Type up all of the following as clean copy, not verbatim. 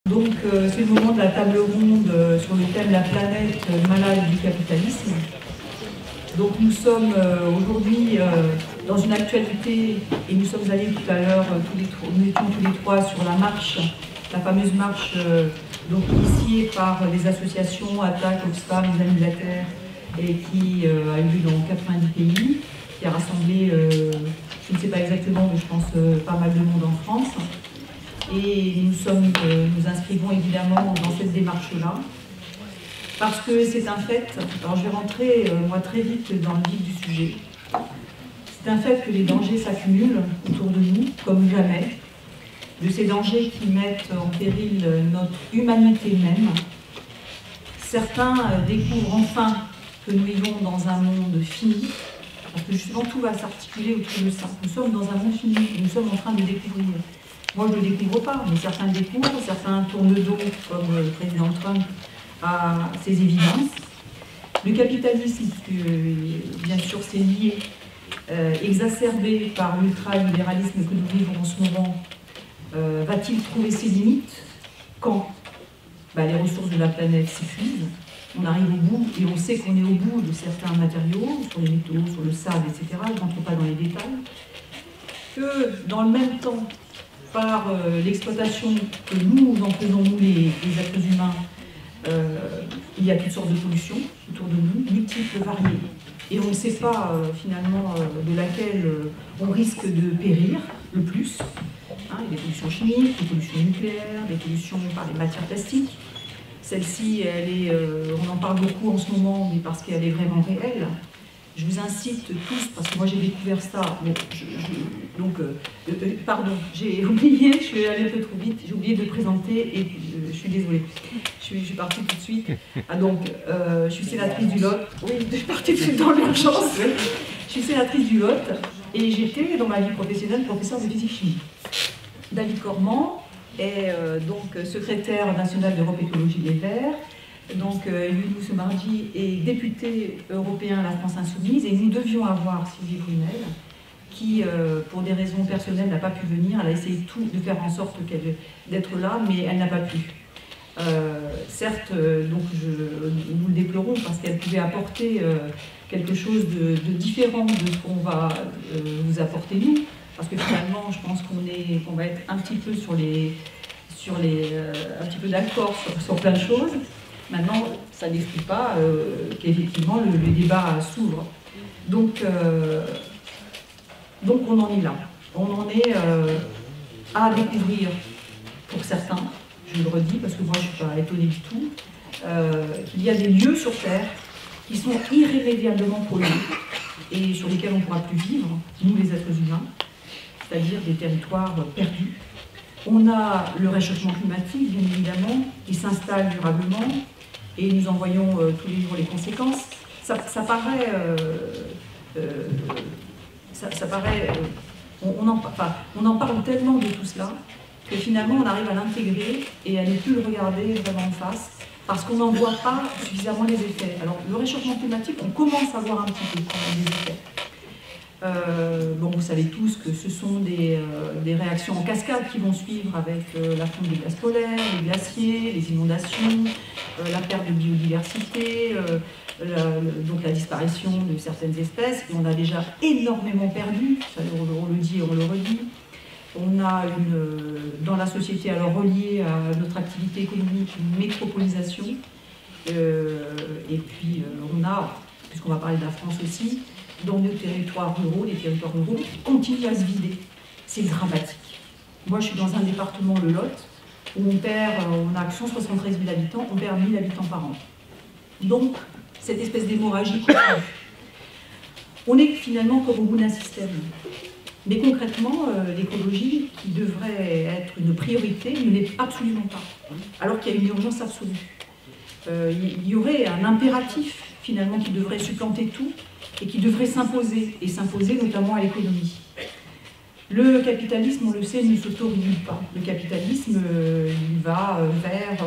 Donc c'est le moment de la table ronde sur le thème La planète malade du capitalisme. Donc nous sommes aujourd'hui dans une actualité, et nous sommes allés tout à l'heure, nous étions tous les trois sur la marche, la fameuse marche donc initiée par les associations Attaque, Oxfam, Les Amis de la Terre, et qui a eu lieu dans 90 pays, qui a rassemblé, je ne sais pas exactement, mais je pense pas mal de monde en France. Et nous inscrivons évidemment dans cette démarche-là, parce que c'est un fait, alors je vais rentrer moi très vite dans le vif du sujet, c'est un fait que les dangers s'accumulent autour de nous, comme jamais, de ces dangers qui mettent en péril notre humanité même. Certains découvrent enfin que nous vivons dans un monde fini, parce que justement tout va s'articuler autour de ça. Nous sommes dans un monde fini, nous sommes en train de découvrir. Moi je ne le découvre pas, mais certains le découvrent, certains tournent le dos, comme le président Trump, à ces évidences. Le capitalisme, bien sûr, c'est lié, exacerbé par l'ultralibéralisme que nous vivons en ce moment, va-t-il trouver ses limites? Quand les ressources de la planète s'épuisent, on arrive au bout, et on sait qu'on est au bout de certains matériaux, sur les métaux, sur le sable, etc. Je ne rentre pas dans les détails. Que dans le même temps, par l'exploitation que nous en faisons, nous les êtres humains, il y a toutes sortes de pollutions autour de nous, multiples, variées. Et on ne sait pas finalement de laquelle on risque de périr le plus. Il y a des pollutions chimiques, des pollutions nucléaires, des pollutions par les matières plastiques. Celle-ci, on en parle beaucoup en ce moment, mais parce qu'elle est vraiment réelle. Je vous incite tous, parce que moi j'ai découvert ça, pardon, j'ai oublié, je suis allée un peu trop vite, j'ai oublié de présenter, et je suis désolée, je suis partie tout de suite. Je suis sénatrice du Lot, oui, je suis partie tout de suite dans l'urgence, je suis sénatrice du Lot, et j'étais dans ma vie professionnelle professeur de physique-chimie. David Cormand est donc secrétaire national d'Europe Écologie Les Verts. Donc, nous, ce mardi, est député européen à la France Insoumise, et nous devions avoir Sylvie Brunel, qui, pour des raisons personnelles, n'a pas pu venir. Elle a essayé de faire en sorte d'être là, mais elle n'a pas pu. Certes, donc nous le déplorons parce qu'elle pouvait apporter quelque chose de différent de ce qu'on va vous apporter nous, parce que finalement, je pense qu'on va être un petit peu un petit peu d'accord sur plein de choses. Maintenant, ça n'exclut pas qu'effectivement le débat s'ouvre. Donc on en est là. On en est à découvrir, pour certains, je le redis, parce que moi je ne suis pas étonnée du tout, qu'il y a des lieux sur Terre qui sont irrémédiablement pollués et sur lesquels on ne pourra plus vivre, nous les êtres humains, c'est-à-dire des territoires perdus. On a le réchauffement climatique, bien évidemment, qui s'installe durablement, et nous en voyons tous les jours les conséquences. Ça paraît... on en parle tellement de tout cela que finalement on arrive à l'intégrer et à ne plus le regarder vraiment en face, parce qu'on n'en voit pas suffisamment les effets. Alors le réchauffement climatique, on commence à voir un petit peu les effets. Vous savez tous que ce sont des réactions en cascade qui vont suivre avec la fonte des glaces polaires, les glaciers, les inondations, la perte de biodiversité, donc la disparition de certaines espèces. Et on a déjà énormément perdu, ça, on le dit et on le redit. On a dans la société, alors reliée à notre activité économique, une métropolisation. Et puis on a, puisqu'on va parler de la France aussi, dans nos territoires ruraux, les territoires ruraux continuent à se vider. C'est dramatique. Moi, je suis dans un département, le Lot, où on a 173 000 habitants, on perd 1000 habitants par an. Donc, cette espèce d'hémorragie continue. On est finalement comme au bout d'un système. Mais concrètement, l'écologie, qui devrait être une priorité, ne l'est absolument pas. Alors qu'il y a une urgence absolue. Il y aurait un impératif, finalement, qui devrait supplanter tout, et qui devrait s'imposer, et s'imposer notamment à l'économie. Le capitalisme, on le sait, ne s'autorégule pas. Le capitalisme, il va vers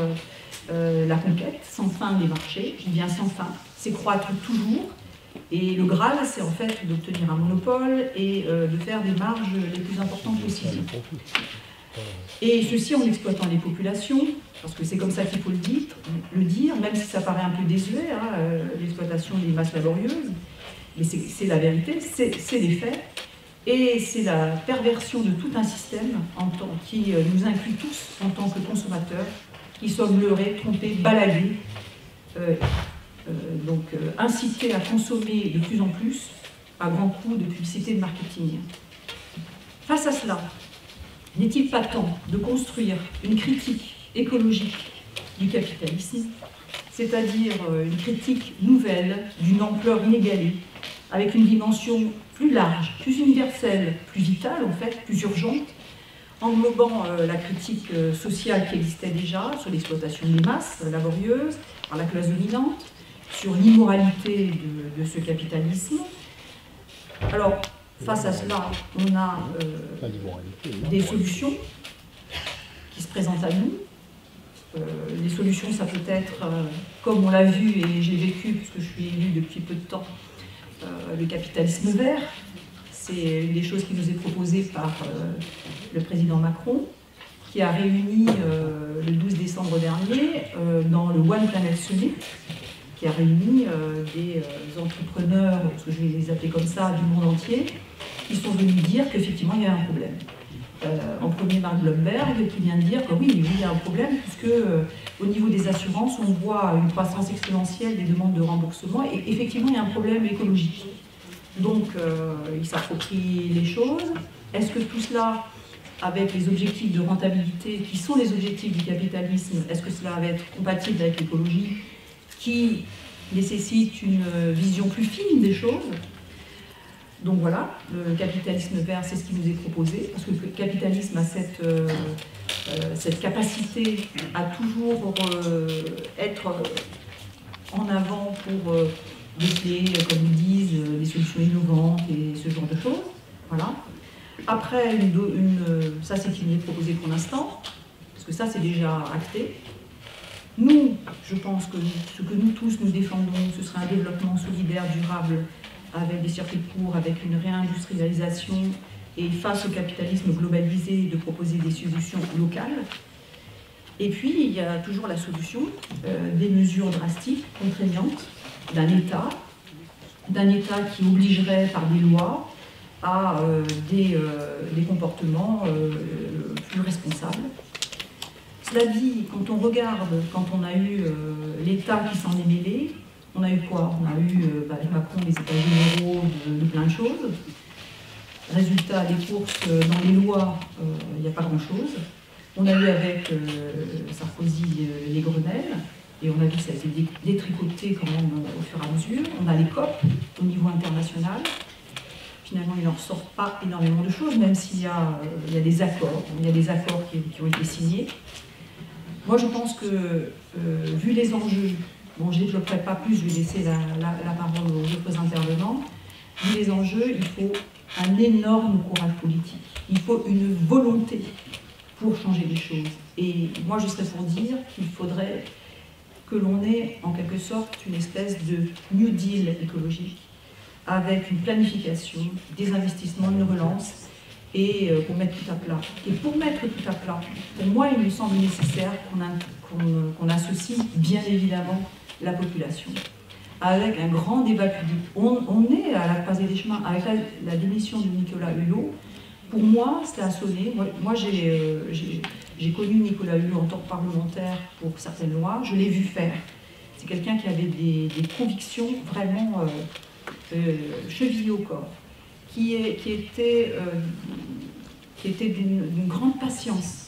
la conquête, sans fin des marchés, je dis bien sans fin, c'est croître toujours, et le Graal, c'est en fait d'obtenir un monopole et de faire des marges les plus importantes possibles. Et ceci en exploitant les populations, parce que c'est comme ça qu'il faut le dire, même si ça paraît un peu désuet, hein, l'exploitation des masses laborieuses, mais c'est la vérité, c'est les faits, et c'est la perversion de tout un système qui nous inclut tous en tant que consommateurs, qui sommes leurrés, trompés, baladés, incités à consommer de plus en plus à grands coups de publicité et de marketing. Face à cela, n'est-il pas temps de construire une critique écologique du capitalisme, c'est-à-dire une critique nouvelle, d'une ampleur inégalée, avec une dimension plus large, plus universelle, plus vitale en fait, plus urgente, englobant la critique sociale qui existait déjà sur l'exploitation des masses laborieuses par la classe dominante, sur l'immoralité de ce capitalisme. Alors, face à cela, on a des solutions qui se présentent à nous. Les solutions, ça peut être, comme on l'a vu et j'ai vécu, puisque je suis élue depuis peu de temps, le capitalisme vert. C'est une des choses qui nous est proposée par le président Macron, qui a réuni le 12 décembre dernier dans le One Planet Summit, qui a réuni des entrepreneurs, parce que je vais les appeler comme ça, du monde entier, qui sont venus dire qu'effectivement il y a un problème. En premier, Mark Bloomberg, qui vient de dire que oui, il y a un problème, puisque au niveau des assurances, on voit une croissance exponentielle des demandes de remboursement, et effectivement il y a un problème écologique. Donc il s'approprie les choses. Est-ce que tout cela, avec les objectifs de rentabilité, qui sont les objectifs du capitalisme, est-ce que cela va être compatible avec l'écologie, qui nécessite une vision plus fine des choses? Donc voilà, le capitalisme vert, c'est ce qui nous est proposé, parce que le capitalisme a cette capacité à toujours être en avant pour déceler, comme ils disent, des solutions innovantes et ce genre de choses. Voilà. Après, ça c'est ce qui nous est proposé pour l'instant, parce que ça c'est déjà acté. Nous, je pense que ce que nous tous nous défendons, ce serait un développement solidaire, durable, avec des circuits courts, avec une réindustrialisation et face au capitalisme globalisé, de proposer des solutions locales. Et puis, il y a toujours la solution des mesures drastiques, contraignantes, d'un État qui obligerait par des lois à des comportements plus responsables. Cela dit, quand on regarde, quand on a eu l'État qui s'en est mêlé, on a eu quoi? On a eu avec Macron les états généraux de plein de choses. Résultat, les courses dans les lois, il n'y a pas grand-chose. On a eu avec Sarkozy les Grenelles, et on a vu que ça a été détricoté quand même au fur et à mesure. On a les COP au niveau international. Finalement, il n'en ressort pas énormément de choses, même s'il y a des accords. Il y a des accords qui ont été signés. Moi, je pense que, vu les enjeux, bon, je ne développerai pas plus, je vais laisser la parole aux autres intervenants. Vu les enjeux, il faut un énorme courage politique. Il faut une volonté pour changer les choses. Et moi, je serais pour dire qu'il faudrait que l'on ait, en quelque sorte, une espèce de New Deal écologique, avec une planification, des investissements, une relance, et pour mettre tout à plat. Et pour mettre tout à plat, pour moi, il me semble nécessaire qu'on associe bien évidemment la population, avec un grand débat public. On est à la croisée des chemins, avec la démission de Nicolas Hulot. Pour moi, ça a sonné. Moi j'ai connu Nicolas Hulot en tant que parlementaire pour certaines lois, je l'ai vu faire. C'est quelqu'un qui avait des convictions vraiment chevillées au corps, qui était d'une grande patience.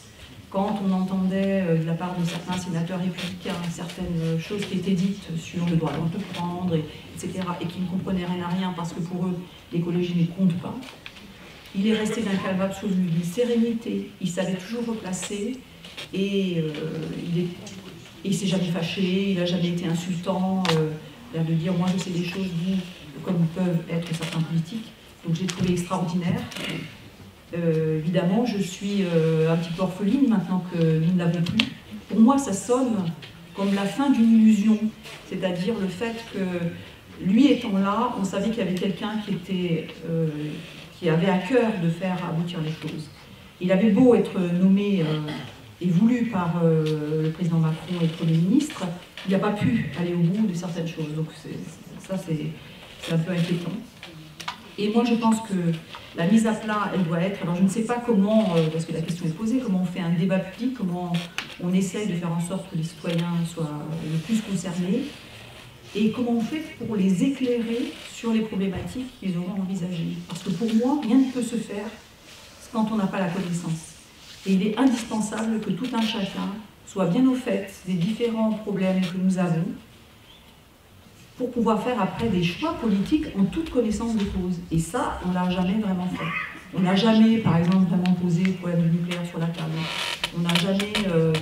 Quand on entendait de la part de certains sénateurs républicains certaines choses qui étaient dites sur le droit d'entreprendre, etc., et qui ne comprenaient rien à rien parce que pour eux, l'écologie ne compte pas, il est resté d'un calme absolu, d'une sérénité. Il savait toujours replacer et il ne s'est jamais fâché, il n'a jamais été insultant, l'air de dire « moi je sais des choses, vous, comme peuvent être certains politiques ». Donc j'ai trouvé extraordinaire. Évidemment, je suis un petit peu orpheline maintenant que nous ne l'avons plus. Pour moi, ça sonne comme la fin d'une illusion, c'est-à-dire le fait que lui étant là, on savait qu'il y avait quelqu'un qui avait à cœur de faire aboutir les choses. Il avait beau être nommé et voulu par le président Macron et le Premier ministre, il n'a pas pu aller au bout de certaines choses. Donc ça, c'est un peu inquiétant. Et moi, je pense que la mise à plat, elle doit être... Alors, je ne sais pas comment, parce que la question est posée, comment on fait un débat public, comment on essaye de faire en sorte que les citoyens soient le plus concernés, et comment on fait pour les éclairer sur les problématiques qu'ils auront envisagées. Parce que pour moi, rien ne peut se faire quand on n'a pas la connaissance. Et il est indispensable que tout un chacun soit bien au fait des différents problèmes que nous avons, pour pouvoir faire après des choix politiques en toute connaissance de cause. Et ça, on ne l'a jamais vraiment fait. On n'a jamais, par exemple, vraiment posé le problème du nucléaire sur la table. On n'a jamais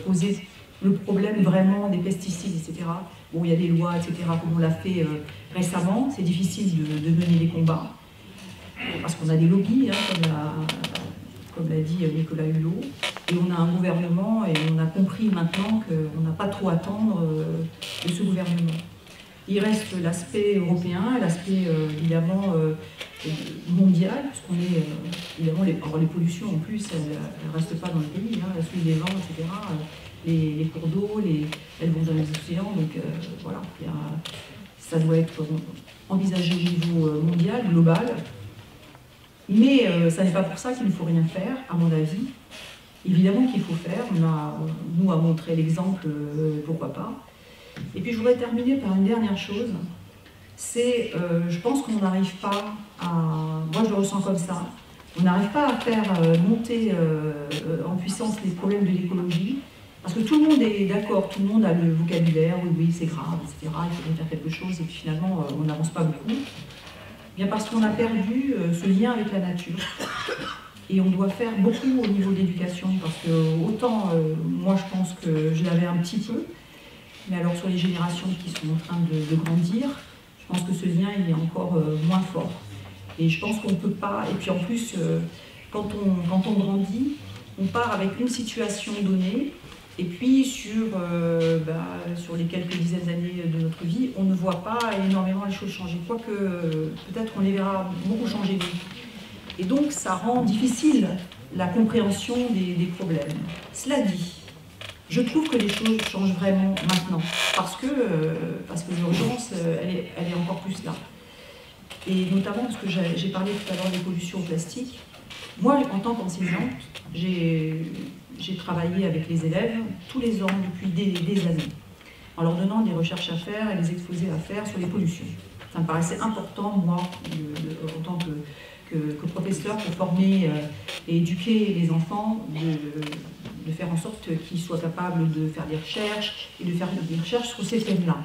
posé le problème vraiment des pesticides, etc. Bon, il y a des lois, etc., comme on l'a fait récemment. C'est difficile de mener des combats, parce qu'on a des lobbies, hein, comme l'a dit Nicolas Hulot, et on a un gouvernement, et on a compris maintenant qu'on n'a pas trop à attendre de ce gouvernement. Il reste l'aspect européen, l'aspect évidemment mondial, puisqu'on est évidemment les pollutions en plus, elles ne restent pas dans le pays, hein, la suite des vents, etc. Les cours d'eau, elles vont dans les océans, donc voilà, ça doit être envisagé au niveau mondial, global. Mais ça n'est pas pour ça qu'il ne faut rien faire, à mon avis. Évidemment qu'il faut faire, on a, nous, à montrer l'exemple, pourquoi pas. Et puis je voudrais terminer par une dernière chose, c'est, je pense qu'on n'arrive pas à, moi je le ressens comme ça, on n'arrive pas à faire monter en puissance les problèmes de l'écologie, parce que tout le monde est d'accord, tout le monde a le vocabulaire, oui, oui, c'est grave, etc., il faudrait faire quelque chose, et puis finalement on n'avance pas beaucoup. Bien parce qu'on a perdu ce lien avec la nature. Et on doit faire beaucoup au niveau de l'éducation, parce que autant, moi je pense que je l'avais un petit peu, mais alors sur les générations qui sont en train de grandir, je pense que ce lien il est encore moins fort. Et je pense qu'on ne peut pas, et puis en plus, quand on grandit, on part avec une situation donnée, et puis sur les quelques dizaines d'années de notre vie, on ne voit pas énormément les choses changer, quoique peut-être on les verra beaucoup changer vite. Et donc ça rend difficile la compréhension des problèmes. Cela dit, je trouve que les choses changent vraiment maintenant, parce que l'urgence, elle est encore plus là. Et notamment parce que j'ai parlé tout à l'heure des pollutions au plastique. Moi, en tant qu'enseignante, j'ai travaillé avec les élèves tous les ans depuis des années, en leur donnant des recherches à faire et des exposés à faire sur les pollutions. Ça me paraissait important, moi, en tant que professeur, pour former et éduquer les enfants, de faire en sorte qu'ils soient capables de faire des recherches et de faire des recherches sur ces thèmes-là.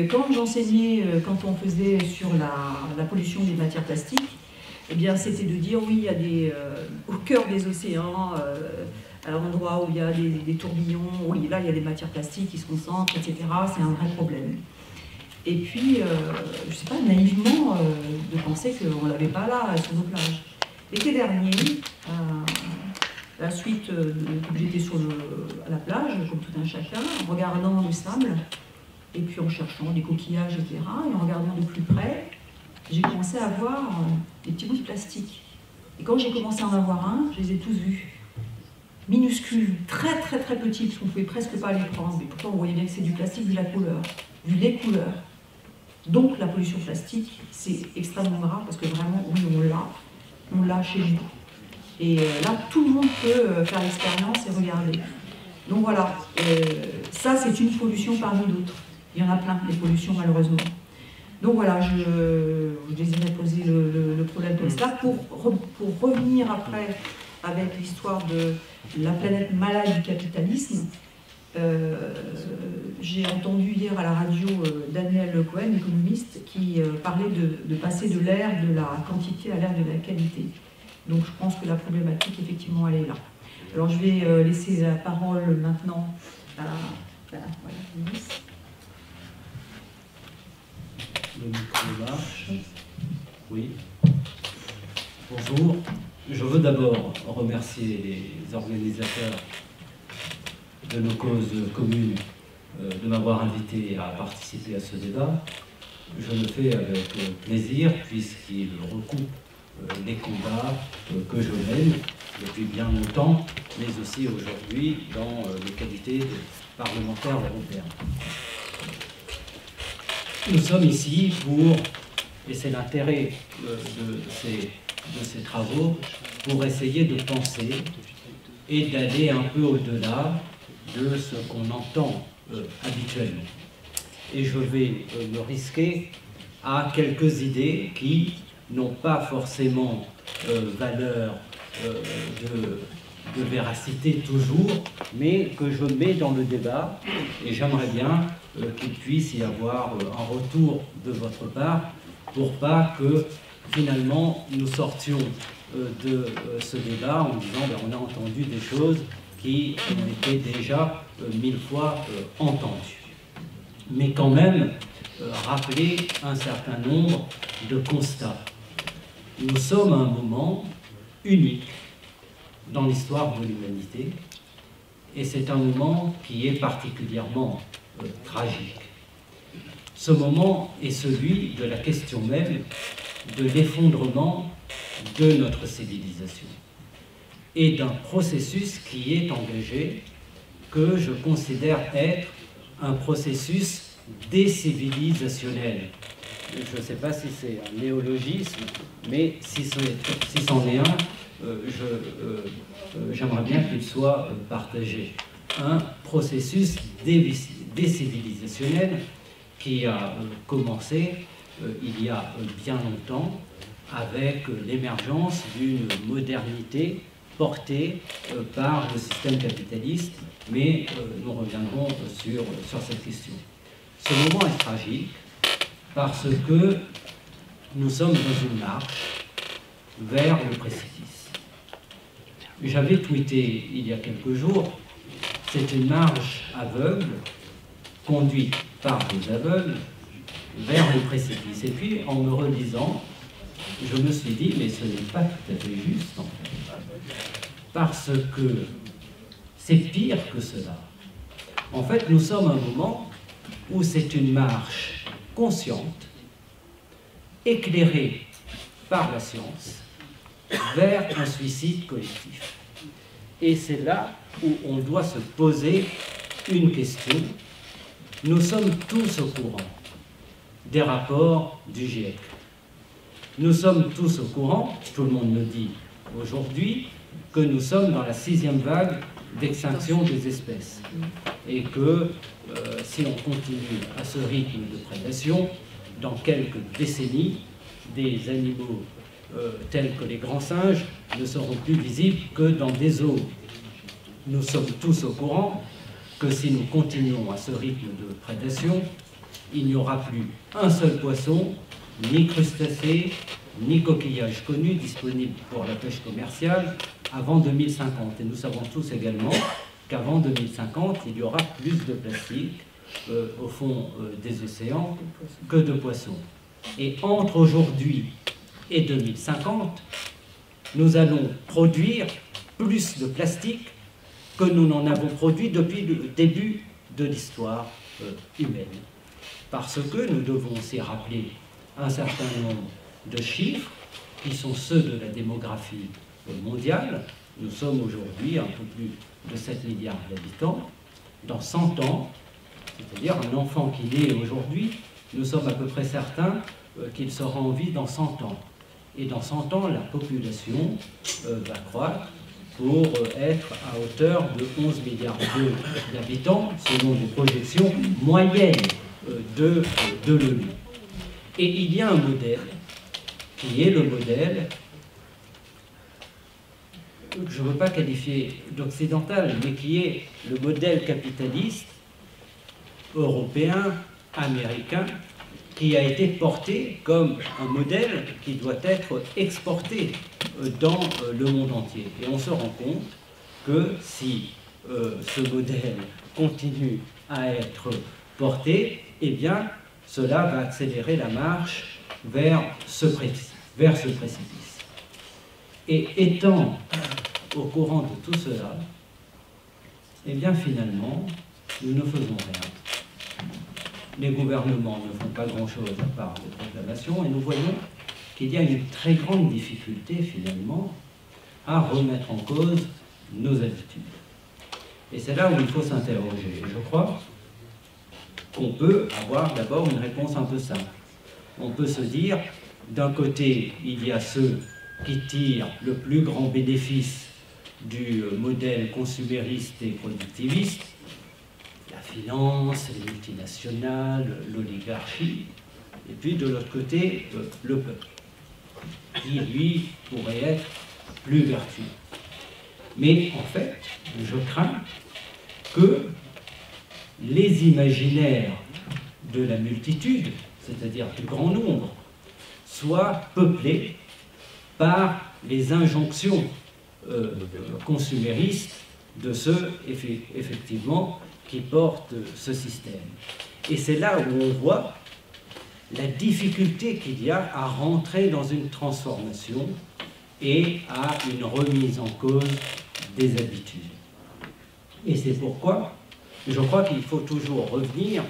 Quand j'enseignais, quand on faisait sur la pollution des matières plastiques, eh bien c'était de dire oui, il y a au cœur des océans, à l'endroit où il y a des tourbillons, oui, là il y a des matières plastiques qui se concentrent, etc. C'est un vrai problème. Et puis, je ne sais pas, naïvement, de penser qu'on ne l'avait pas là, sur nos plages. L'été dernier, à la suite, j'étais à la plage, comme tout un chacun, en regardant le sable, et puis en cherchant des coquillages, etc., et en regardant de plus près, j'ai commencé à voir des petits bouts de plastique. Et quand j'ai commencé à en avoir un, je les ai tous vus. Minuscules, très très très petits, parce qu'on ne pouvait presque pas les prendre. Mais pourtant, on voyait bien que c'est du plastique, vu la couleur, vu les couleurs. Donc la pollution plastique, c'est extrêmement grave, parce que vraiment, oui, on l'a chez nous. Et là, tout le monde peut faire l'expérience et regarder. Donc voilà, ça c'est une pollution parmi d'autres. Il y en a plein, les pollutions, malheureusement. Donc voilà, je désirais poser le problème comme ça pour revenir après avec l'histoire de la planète malade du capitalisme. J'ai entendu hier à la radio Daniel Cohen, économiste, qui parlait de passer de l'ère de la quantité à l'ère de la qualité. Donc je pense que la problématique, effectivement, elle est là. Alors je vais laisser la parole maintenant à la ministre. Le micro marche. Oui. Bonjour. Je veux d'abord remercier les organisateurs de nos causes communes de m'avoir invité à participer à ce débat. Je le fais avec plaisir puisqu'il recoupe les combats que je mène depuis bien longtemps, mais aussi aujourd'hui dans les qualités de parlementaire européen. Nous sommes ici pour, et c'est l'intérêt de ces travaux, pour essayer de penser et d'aller un peu au-delà de ce qu'on entend habituellement. Et je vais me risquer à quelques idées qui n'ont pas forcément valeur de véracité toujours, mais que je mets dans le débat, et j'aimerais bien qu'il puisse y avoir un retour de votre part pour pas que finalement nous sortions de ce débat en disant ben, on a entendu des choses qui ont été déjà 1000 fois entendues. Mais quand même rappeler un certain nombre de constats. Nous sommes à un moment unique dans l'histoire de l'humanité, et c'est un moment qui est particulièrement tragique. Ce moment est celui de la question même de l'effondrement de notre civilisation et d'un processus qui est engagé, que je considère être un processus décivilisationnel. Je ne sais pas si c'est un néologisme, mais si c'en est un, j'aimerais bien qu'il soit partagé. Un processus décivilisationnel qui a commencé il y a bien longtemps avec l'émergence d'une modernité portée par le système capitaliste, mais nous reviendrons sur cette question. Ce moment est tragique parce que nous sommes dans une marche vers le précipice. J'avais tweeté il y a quelques jours, c'est une marche aveugle, conduite par des aveugles, vers le précipice. Et puis, en me relisant, je me suis dit, mais ce n'est pas tout à fait juste, en fait. Parce que c'est pire que cela. En fait, nous sommes à un moment où c'est une marche consciente, éclairée par la science, vers un suicide collectif. Et c'est là où on doit se poser une question. Nous sommes tous au courant des rapports du GIEC. Nous sommes tous au courant, tout le monde me dit aujourd'hui, que nous sommes dans la 6e vague d'extinction des espèces. Et que si on continue à ce rythme de prédation, dans quelques décennies, des animaux tels que les grands singes ne seront plus visibles que dans des eaux. Nous sommes tous au courant que si nous continuons à ce rythme de prédation, il n'y aura plus un seul poisson, ni crustacé, ni coquillage connu disponible pour la pêche commerciale avant 2050. Et nous savons tous également qu'avant 2050, il y aura plus de plastique au fond des océans que de poissons. Et entre aujourd'hui et 2050, nous allons produire plus de plastique que nous n'en avons produit depuis le début de l'histoire humaine. Parce que nous devons aussi rappeler un certain nombre de chiffres qui sont ceux de la démographie mondiale. Nous sommes aujourd'hui un peu plus de 7 milliards d'habitants. Dans 100 ans, c'est-à-dire un enfant qui naît aujourd'hui, nous sommes à peu près certains qu'il sera en vie dans 100 ans. Et dans 100 ans, la population va croître pour être à hauteur de 11 milliards d'habitants, selon les projections moyennes de l'ONU. Et il y a un modèle qui est le modèle, je ne veux pas qualifier d'occidental, mais qui est le modèle capitaliste européen, américain, qui a été porté comme un modèle qui doit être exporté dans le monde entier. Et on se rend compte que si ce modèle continue à être porté, eh bien, cela va accélérer la marche vers ce précipice. Et étant au courant de tout cela, eh bien, finalement, nous ne faisons rien. Les gouvernements ne font pas grand-chose à part des proclamations, et nous voyons qu'il y a une très grande difficulté finalement à remettre en cause nos habitudes. Et c'est là où il faut s'interroger. Je crois qu'on peut avoir d'abord une réponse un peu simple. On peut se dire, d'un côté, il y a ceux qui tirent le plus grand bénéfice du modèle consumériste et productiviste, la finance, les multinationales, l'oligarchie, et puis de l'autre côté, le peuple, qui lui pourrait être plus vertueux. Mais en fait, je crains que les imaginaires de la multitude, c'est-à-dire du grand nombre, soient peuplés par les injonctions consuméristes de ceux, effectivement, qui portent ce système. Et c'est là où on voit la difficulté qu'il y a à rentrer dans une transformation et à une remise en cause des habitudes. Et c'est pourquoi je crois qu'il faut toujours revenir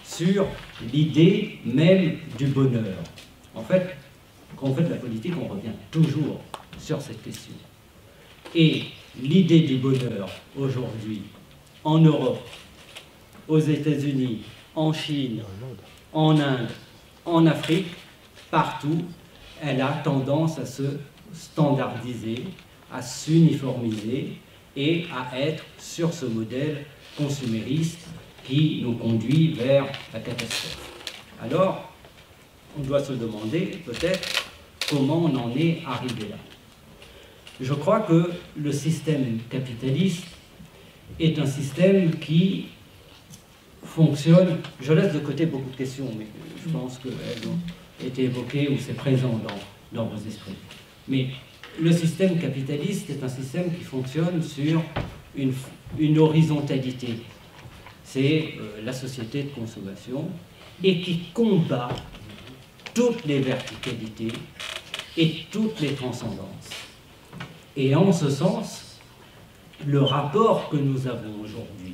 sur l'idée même du bonheur. En fait, quand on fait de la politique, on revient toujours sur cette question. Et l'idée du bonheur aujourd'hui, en Europe, aux États-Unis, en Chine, en Inde, en Afrique, partout, elle a tendance à se standardiser, à s'uniformiser et à être sur ce modèle consumériste qui nous conduit vers la catastrophe. Alors, on doit se demander peut-être comment on en est arrivé là. Je crois que le système capitaliste est un système qui fonctionne. Je laisse de côté beaucoup de questions, mais je pense qu'elles ont été évoquées ou c'est présent dans vos esprits. Mais le système capitaliste est un système qui fonctionne sur une horizontalité. C'est la société de consommation et qui combat toutes les verticalités et toutes les transcendances. Et en ce sens, le rapport que nous avons aujourd'hui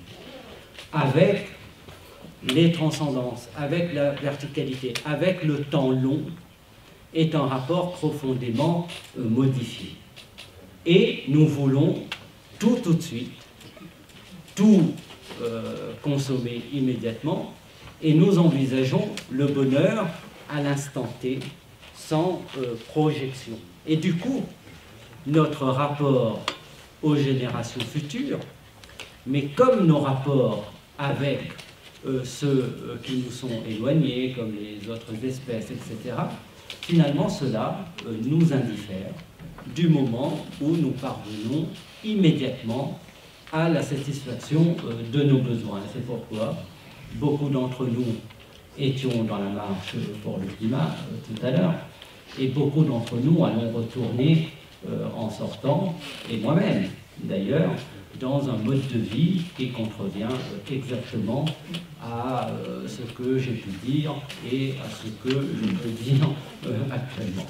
avec les transcendances, avec la verticalité, avec le temps long, est un rapport profondément modifié. Et nous voulons tout de suite, tout consommer immédiatement, et nous envisageons le bonheur à l'instant T, sans projection. Et du coup, notre rapport aux générations futures, mais comme nos rapports avec ceux qui nous sont éloignés, comme les autres espèces, etc., finalement, cela nous indiffère du moment où nous parvenons immédiatement à la satisfaction de nos besoins. C'est pourquoi beaucoup d'entre nous étions dans la marche pour le climat tout à l'heure, et beaucoup d'entre nous allons retourner en sortant, et moi-même d'ailleurs, dans un mode de vie qui contrevient exactement à ce que j'ai pu dire et à ce que je peux dire actuellement.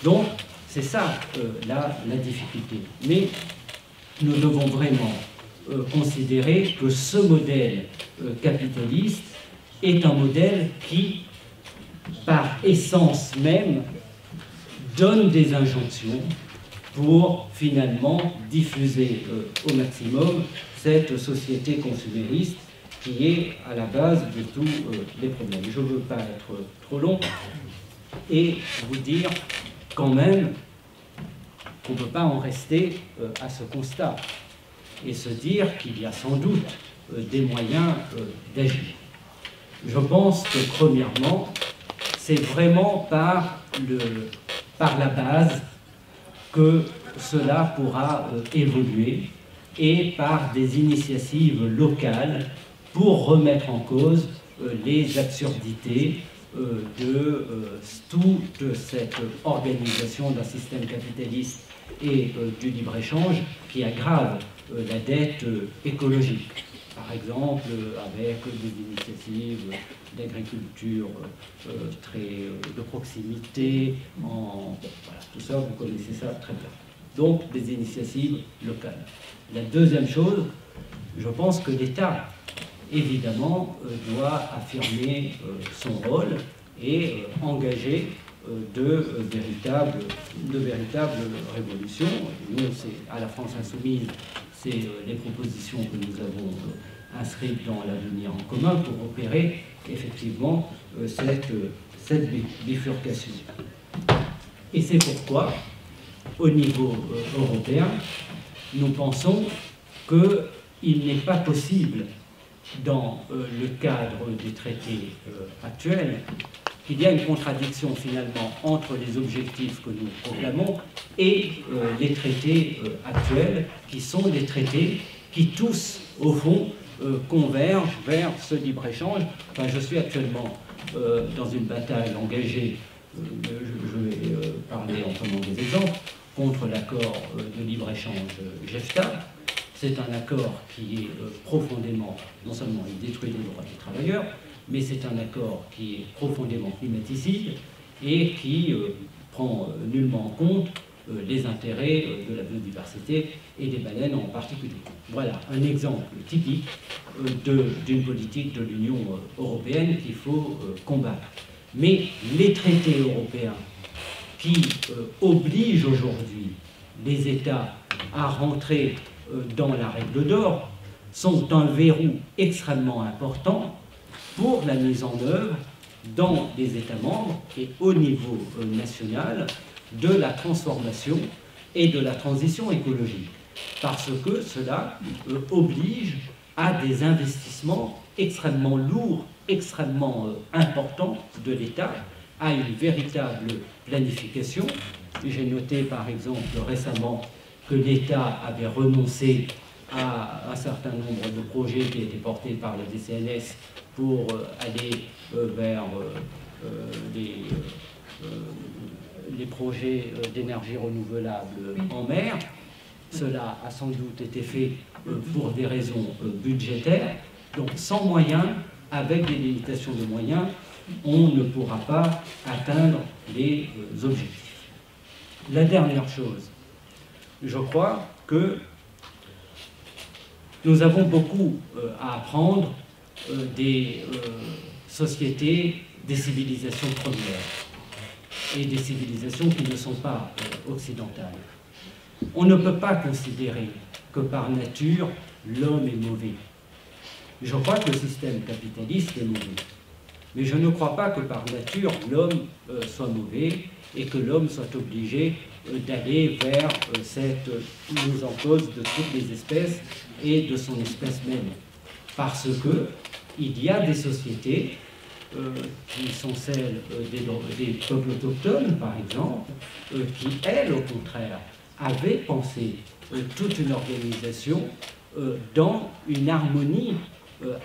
Donc, c'est ça la difficulté. Mais nous devons vraiment considérer que ce modèle capitaliste est un modèle qui, par essence même, donne des injonctions pour finalement diffuser au maximum cette société consumériste qui est à la base de tous les problèmes. Je ne veux pas être trop long et vous dire quand même qu'on ne peut pas en rester à ce constat et se dire qu'il y a sans doute des moyens d'agir. Je pense que premièrement, c'est vraiment par la base que cela pourra évoluer et par des initiatives locales pour remettre en cause les absurdités de toute cette organisation d'un système capitaliste et du libre-échange qui aggrave la dette écologique. Par exemple, avec des initiatives d'agriculture de proximité, voilà, tout ça, vous connaissez ça très bien. Donc, des initiatives locales. La deuxième chose, je pense que l'État, évidemment, doit affirmer son rôle et engager de véritables révolutions. Nous, à la France Insoumise, c'est les propositions que nous avons inscrites dans l'avenir en commun pour opérer effectivement cette bifurcation. Et c'est pourquoi, au niveau européen, nous pensons qu'il n'est pas possible, dans le cadre des traités actuels, qu'il y a une contradiction finalement entre les objectifs que nous proclamons et les traités actuels, qui sont des traités qui tous, au fond, convergent vers ce libre-échange. Enfin, je suis actuellement dans une bataille engagée, je vais parler en prenant des exemples, contre l'accord de libre-échange JEFTA. C'est un accord qui est profondément, non seulement il détruit les droits des travailleurs, mais c'est un accord qui est profondément climaticide et qui prend nullement en compte les intérêts de la biodiversité et des baleines en particulier. Voilà un exemple typique d'une politique de l'Union européenne qu'il faut combattre. Mais les traités européens qui obligent aujourd'hui les États à rentrer dans la règle d'or sont un verrou extrêmement important pour la mise en œuvre dans les États membres et au niveau national de la transformation et de la transition écologique, parce que cela oblige à des investissements extrêmement lourds, extrêmement importants de l'État, à une véritable planification. J'ai noté par exemple récemment que l'État avait renoncé à un certain nombre de projets qui étaient portés par le DCNS pour aller vers les projets d'énergie renouvelable en mer. Cela a sans doute été fait pour des raisons budgétaires. Donc sans moyens, avec des limitations de moyens, on ne pourra pas atteindre les objectifs. La dernière chose, je crois que nous avons beaucoup à apprendre des sociétés, des civilisations premières et des civilisations qui ne sont pas occidentales. On ne peut pas considérer que par nature, l'homme est mauvais. Je crois que le système capitaliste est mauvais. Mais je ne crois pas que par nature, l'homme soit mauvais et que l'homme soit obligé d'aller vers cette mise en cause de toutes les espèces et de son espèce même. Parce qu'il y a des sociétés qui sont celles des peuples autochtones, par exemple, qui, elles, au contraire, avaient pensé toute une organisation dans une harmonie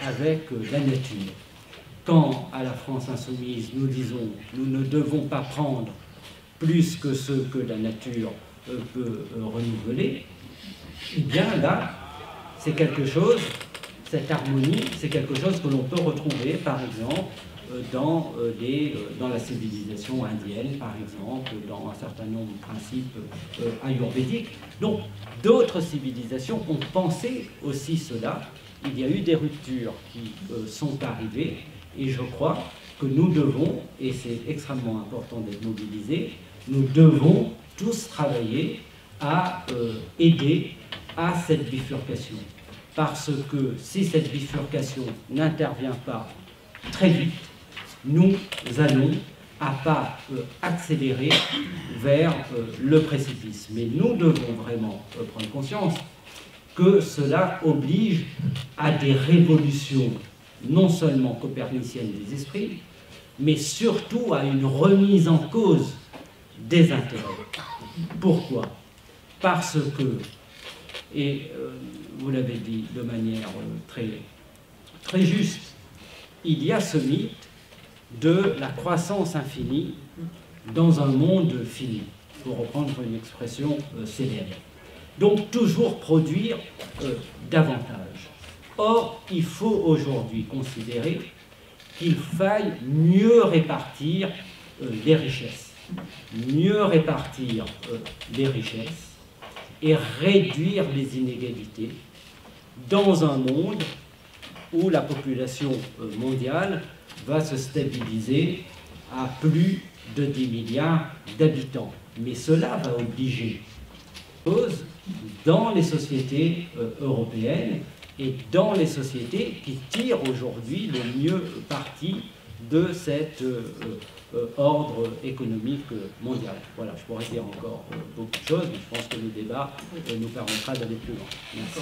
avec la nature. Quand, à la France Insoumise, nous disons « nous ne devons pas prendre plus que ce que la nature peut renouveler », eh bien là, c'est quelque chose, cette harmonie, c'est quelque chose que l'on peut retrouver, par exemple, dans la civilisation indienne, par exemple, dans un certain nombre de principes ayurvédiques. Donc, d'autres civilisations ont pensé aussi cela. Il y a eu des ruptures qui sont arrivées, et je crois que nous devons, et c'est extrêmement important d'être mobilisés, nous devons tous travailler à aider à cette bifurcation. Parce que si cette bifurcation n'intervient pas très vite, nous allons à pas accélérer vers le précipice. Mais nous devons vraiment prendre conscience que cela oblige à des révolutions, non seulement coperniciennes des esprits, mais surtout à une remise en cause des intérêts. Pourquoi? Parce que, et vous l'avez dit de manière très juste, il y a ce mythe de la croissance infinie dans un monde fini, pour reprendre une expression célèbre. Donc toujours produire davantage. Or, il faut aujourd'hui considérer qu'il faille mieux répartir les richesses. Mieux répartir les richesses et réduire les inégalités dans un monde où la population mondiale va se stabiliser à plus de 10 milliards d'habitants. Mais cela va obliger, pose, dans les sociétés européennes et dans les sociétés qui tirent aujourd'hui le mieux parti de cet ordre économique mondial. Voilà, je pourrais dire encore beaucoup de choses, mais je pense que le débat nous permettra d'aller plus loin. Merci.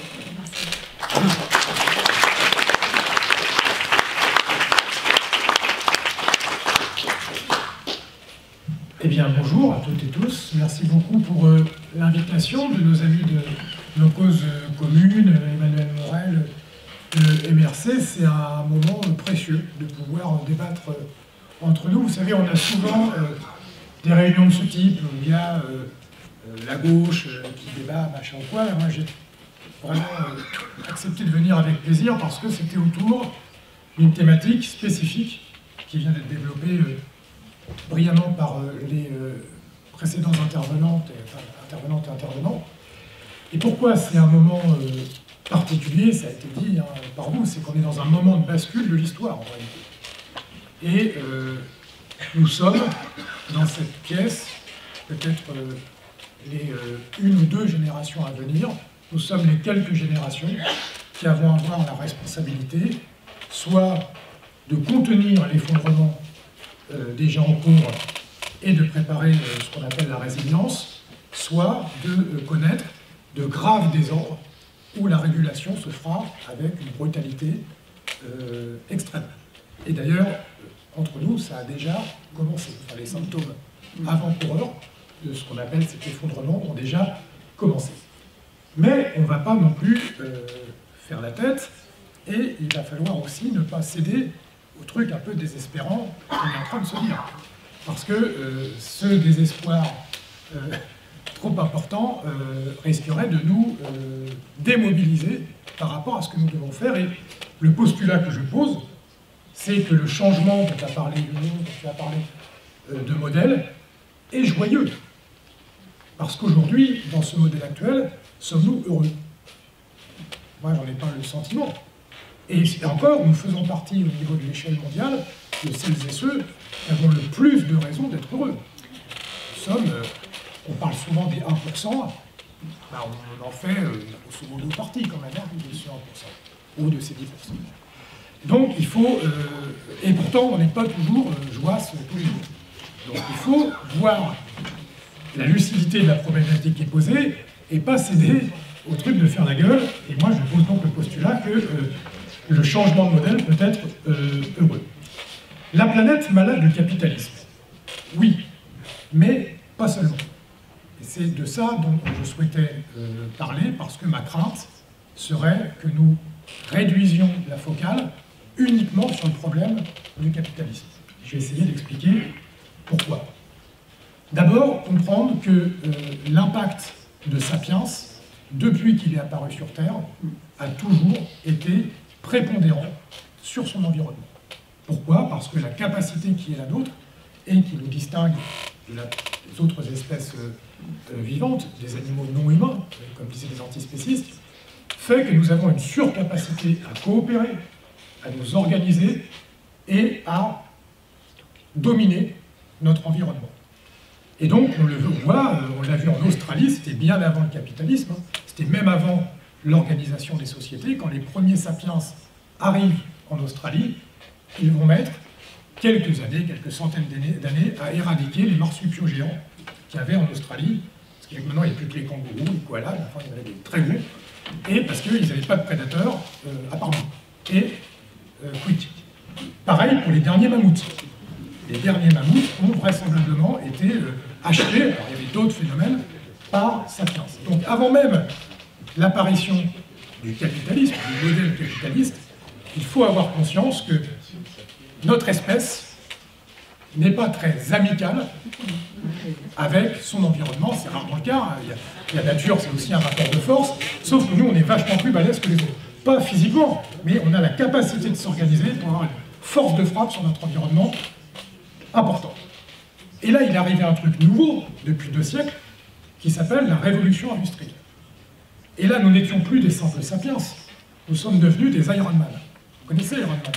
Eh bien, bonjour à toutes et tous. Merci beaucoup pour l'invitation de nos amis de nos causes communes, Emmanuel Morel, MRC. C'est un moment précieux de pouvoir débattre entre nous. Vous savez, on a souvent des réunions de ce type où il y a la gauche qui débat, machin ou quoi. Moi, j'ai vraiment accepté de venir avec plaisir parce que c'était autour d'une thématique spécifique qui vient d'être développée brillamment par les précédents intervenantes et intervenants. Et pourquoi c'est un moment particulier, ça a été dit par vous, c'est qu'on est dans un moment de bascule de l'histoire en réalité. Et nous sommes dans cette pièce, peut-être les une ou deux générations à venir, nous sommes les quelques générations qui avons à avoir la responsabilité, soit de contenir l'effondrement déjà en cours et de préparer ce qu'on appelle la résilience, soit de connaître de graves désordres où la régulation se fera avec une brutalité extrême. Et d'ailleurs, entre nous, ça a déjà commencé. Enfin, les symptômes avant-coureurs de ce qu'on appelle cet effondrement ont déjà commencé. Mais on ne va pas non plus faire la tête, et il va falloir aussi ne pas céder au truc un peu désespérant qu'on est en train de se dire. Parce que ce désespoir trop important risquerait de nous démobiliser par rapport à ce que nous devons faire. Et le postulat que je pose, c'est que le changement dont tu as parlé, dont tu as parlé de modèle, est joyeux. Parce qu'aujourd'hui, dans ce modèle actuel, sommes-nous heureux? Moi, j'en ai pas le sentiment. Et encore, nous faisons partie au niveau de l'échelle mondiale de celles et ceux qui avons le plus de raisons d'être heureux. Nous sommes, on parle souvent des 1%, ben on en fait grosso modo partie quand même, de ce 1%, ou de ces 10%. Donc il faut, et pourtant on n'est pas toujours joasse tous les jours. Donc il faut voir la lucidité de la problématique qui est posée et pas céder au truc de faire la gueule. Et moi je pose donc le postulat que le changement de modèle peut être heureux. La planète malade du capitalisme. Oui, mais pas seulement. Et c'est de ça dont je souhaitais parler, parce que ma crainte serait que nous réduisions la focale uniquement sur le problème du capitalisme. Je vais essayer d'expliquer pourquoi. D'abord, comprendre que l'impact de Sapiens, depuis qu'il est apparu sur Terre, a toujours été prépondérant sur son environnement. Pourquoi? Parce que la capacité qui est la nôtre, et qui nous distingue des autres espèces vivantes, des animaux non humains, comme disaient les antispécistes, fait que nous avons une surcapacité à coopérer, à nous organiser et à dominer notre environnement. Et donc, on le voit, on l'a vu en Australie, c'était bien avant le capitalisme, c'était même avant l'organisation des sociétés. Quand les premiers sapiens arrivent en Australie, ils vont mettre quelques années, quelques centaines d'années à éradiquer les marsupiaux géants qu'il y avait en Australie, parce que maintenant il n'y a plus que les kangourous, les koalas, enfin il y en avait des très gros, et parce qu'ils n'avaient pas de prédateurs à part nous. Et quick. Pareil pour les derniers mammouths. Les derniers mammouths ont vraisemblablement été achetés, alors il y avait d'autres phénomènes, par Sapiens. Donc avant même l'apparition du capitalisme, du modèle capitaliste, il faut avoir conscience que notre espèce n'est pas très amicale avec son environnement. C'est rarement le cas. La nature, c'est aussi un rapport de force, sauf que nous, on est vachement plus balèze que les autres. Pas physiquement, mais on a la capacité de s'organiser pour avoir une force de frappe sur notre environnement importante. Et là, il est arrivé un truc nouveau, depuis 2 siècles, qui s'appelle la révolution industrielle. Et là, nous n'étions plus des simples sapiens, nous sommes devenus des Iron Man. Vous connaissez Iron Man?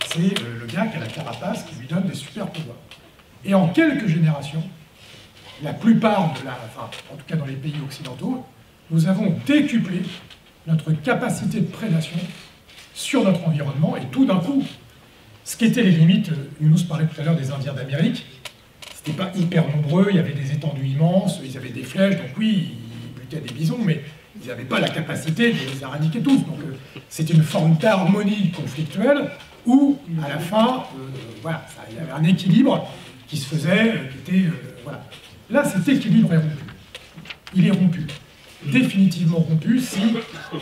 C'est le gars qui a la carapace qui lui donne des super pouvoirs. Et en quelques générations, la plupart enfin, en tout cas dans les pays occidentaux, nous avons décuplé notre capacité de prédation sur notre environnement, et tout d'un coup, ce qui étaient les limites, Younous parlait tout à l'heure des Indiens d'Amérique, c'était pas hyper nombreux, il y avait des étendues immenses, ils avaient des flèches, donc oui, ils butaient des bisons, mais ils n'avaient pas la capacité de les éradiquer tous. Donc c'était une forme d'harmonie conflictuelle où, à la fin, voilà, il y avait un équilibre qui se faisait, qui était... voilà. Là, cet équilibre est rompu. Il est rompu. Définitivement rompu si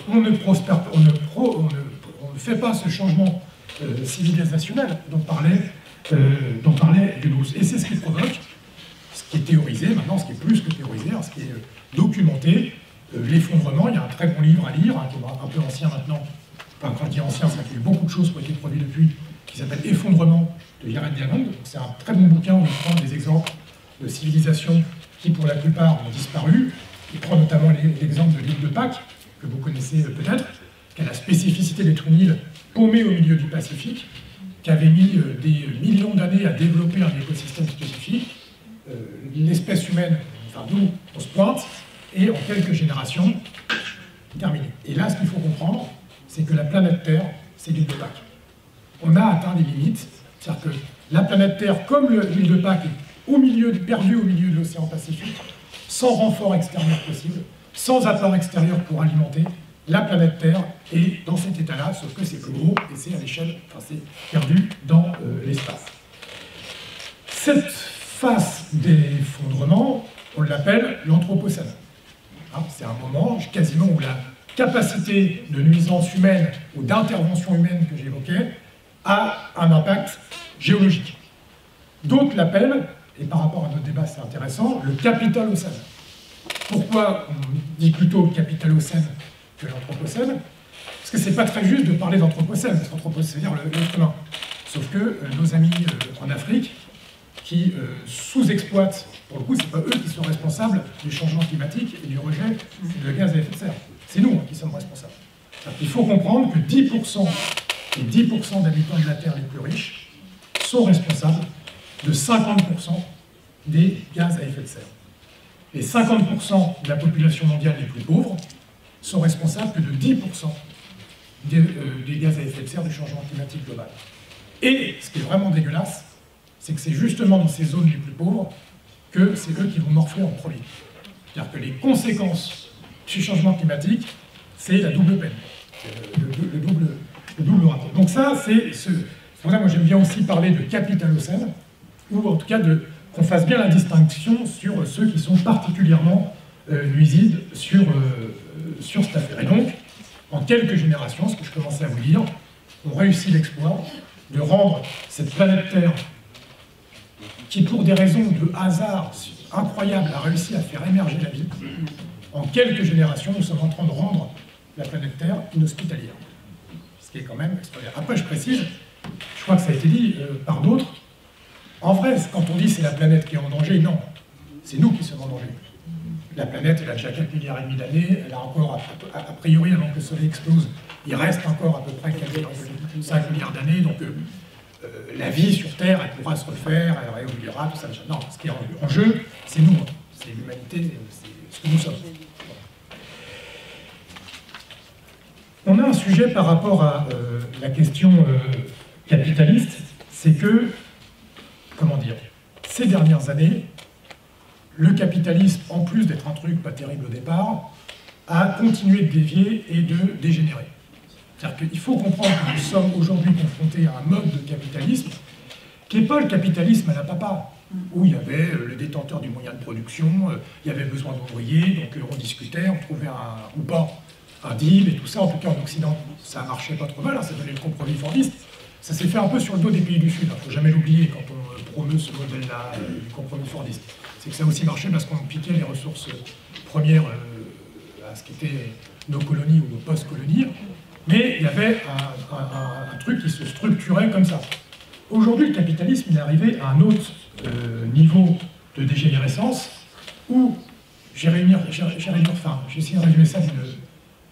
on ne prospère, on ne fait pas ce changement civilisationnel dont parlait Younous. Et c'est ce qui provoque, ce qui est théorisé, maintenant ce qui est plus que théorisé, ce qui est documenté, l'effondrement. Il y a un très bon livre à lire, un peu ancien maintenant, enfin quand je dis ancien, ça fait beaucoup de choses qui ont été produites depuis, qui s'appelle Effondrement de Yared Diamond. C'est un très bon bouquin où il prend des exemples de civilisations qui pour la plupart ont disparu. Il prend notamment l'exemple de l'île de Pâques, que vous connaissez peut-être, qui a la spécificité d'être une île paumée au milieu du Pacifique, qui avait mis des millions d'années à développer un écosystème spécifique. L'espèce humaine, enfin nous, on se pointe, et en quelques générations, terminé. Et là, ce qu'il faut comprendre, c'est que la planète Terre, c'est l'île de Pâques. On a atteint des limites, c'est-à-dire que la planète Terre, comme l'île de Pâques, est perdue au milieu de l'océan Pacifique, sans renfort extérieur possible, sans apport extérieur pour alimenter, la planète Terre est dans cet état-là, sauf que c'est plus gros et c'est à l'échelle, enfin c'est perdu dans l'espace. Cette phase d'effondrement, on l'appelle l'Anthropocène. Hein, c'est un moment quasiment où la capacité de nuisance humaine ou d'intervention humaine que j'évoquais a un impact géologique. D'autres l'appellent, et par rapport à notre débat c'est intéressant, le capitalocène. Pourquoi on dit plutôt le capitalocène que l'anthropocène? Parce que c'est pas très juste de parler d'anthropocène, parce qu'anthropocène, c'est-à-dire l'être humain. Sauf que nos amis en Afrique, qui sous-exploitent, pour le coup, c'est pas eux qui sont responsables du changement climatique et du rejet de gaz à effet de serre. C'est nous qui sommes responsables. Il faut comprendre que 10% d'habitants de la Terre les plus riches sont responsables de 50% des gaz à effet de serre. Les 50% de la population mondiale les plus pauvres sont responsables que de 10% des gaz à effet de serre du changement climatique global. Et ce qui est vraiment dégueulasse, c'est que c'est justement dans ces zones les plus pauvres que c'est eux qui vont morfler en premier. C'est-à-dire que les conséquences du changement climatique, c'est la double peine, le double rapport. Donc ça, c'est pour ça que moi j'aime bien aussi parler de capitalocène, ou en tout cas qu'on fasse bien la distinction sur ceux qui sont particulièrement nuisibles sur cette affaire. Et donc, en quelques générations, ce que je commençais à vous dire, on réussit l'exploit de rendre cette planète Terre, qui pour des raisons de hasard incroyables a réussi à faire émerger la vie, en quelques générations, nous sommes en train de rendre la planète Terre inhospitalière. Ce qui est quand même extraordinaire. Après, je précise, je crois que ça a été dit par d'autres, en vrai, quand on dit c'est la planète qui est en danger, non, c'est nous qui sommes en danger. La planète, elle a déjà 4,5 milliards d'années, elle a encore, a priori, avant que le Soleil explose, il reste encore à peu près 4,5 milliards d'années, donc la vie sur Terre, elle pourra se refaire, elle réévoluera, tout ça. Non, ce qui est en jeu, c'est nous, c'est l'humanité, c'est ce que nous sommes. On a un sujet par rapport à la question capitaliste, c'est que, comment dire, ces dernières années, le capitalisme, en plus d'être un truc pas terrible au départ, a continué de dévier et de dégénérer. C'est-à-dire qu'il faut comprendre que nous sommes aujourd'hui confrontés à un mode de capitalisme qui n'est pas le capitalisme à la papa, où il y avait le détenteur du moyen de production, il y avait besoin d'ouvriers, donc on discutait, on trouvait un deal et tout ça. En tout cas en Occident, ça marchait pas trop mal, hein, ça donnait le compromis fordiste. Ça s'est fait un peu sur le dos des pays du Sud, il ne faut jamais l'oublier quand on promeut ce modèle-là du compromis fordiste. C'est que ça a aussi marché parce qu'on piquait les ressources premières à ce qu'étaient nos colonies ou nos post-colonies, mais il y avait un truc qui se structurait comme ça. Aujourd'hui, le capitalisme il est arrivé à un autre niveau de dégénérescence où j'ai essayé de résumer ça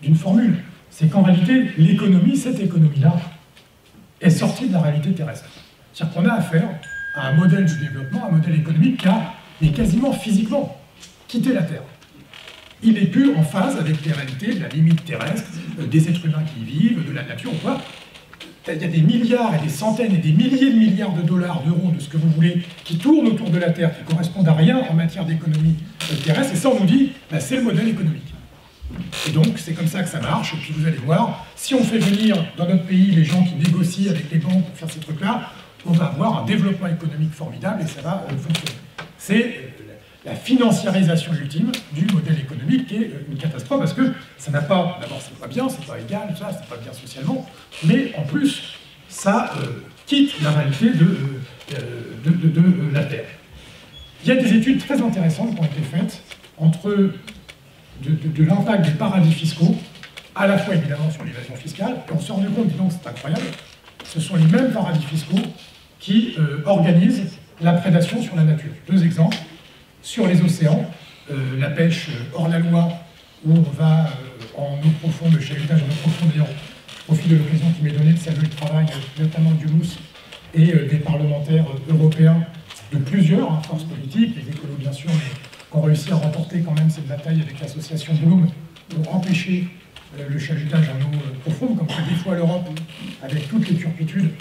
d'une formule. C'est qu'en réalité, l'économie, cette économie-là, est sortie de la réalité terrestre. C'est-à-dire qu'on a affaire à un modèle du développement, un modèle économique qui a, mais quasiment physiquement, quitté la Terre. Il n'est plus en phase avec les réalités de la limite terrestre, des êtres humains qui y vivent, de la nature, ou quoi. Il y a des milliards et des centaines et des milliers de milliards de dollars, d'euros, de ce que vous voulez, qui tournent autour de la Terre, qui correspondent à rien en matière d'économie terrestre, et ça, on nous dit, bah, c'est le modèle économique. Et donc, c'est comme ça que ça marche, et puis vous allez voir, si on fait venir dans notre pays les gens qui négocient avec les banques pour faire ces trucs-là, on va avoir un développement économique formidable, et ça va fonctionner. C'est la financiarisation ultime du modèle économique qui est une catastrophe, parce que ça n'a pas, d'abord c'est pas bien, c'est pas égal, ça, c'est pas bien socialement, mais en plus, ça quitte la réalité de la Terre. Il y a des études très intéressantes qui ont été faites entre de l'impact des paradis fiscaux, à la fois évidemment sur l'évasion fiscale, et on se rend compte, disons que c'est incroyable, ce sont les mêmes paradis fiscaux qui organisent la prédation sur la nature. Deux exemples. Sur les océans, la pêche hors la loi, où on va en eau profonde, le chalutage en eau profonde, d'ailleurs, je profite de l'occasion qui m'est donnée de saluer le travail notamment du Mousse et des parlementaires européens de plusieurs forces politiques, les écolos bien sûr, mais qui ont réussi à remporter quand même cette bataille avec l'association Bloom pour empêcher le chalutage en eau profonde, comme ça des fois l'Europe, avec toutes les turpitudes,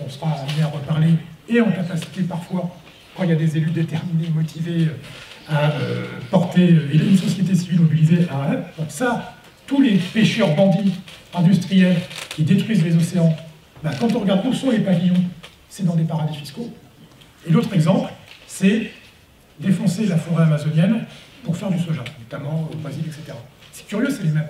on sera amené à reparler, et en capacité parfois, quand il y a des élus déterminés, motivés à porter, et une société civile mobilisée à... Donc ça, tous les pêcheurs bandits industriels qui détruisent les océans, ben, quand on regarde où sont les pavillons, c'est dans des paradis fiscaux. Et l'autre exemple, c'est défoncer la forêt amazonienne pour faire du soja, notamment au Brésil, etc. C'est curieux, c'est les mêmes.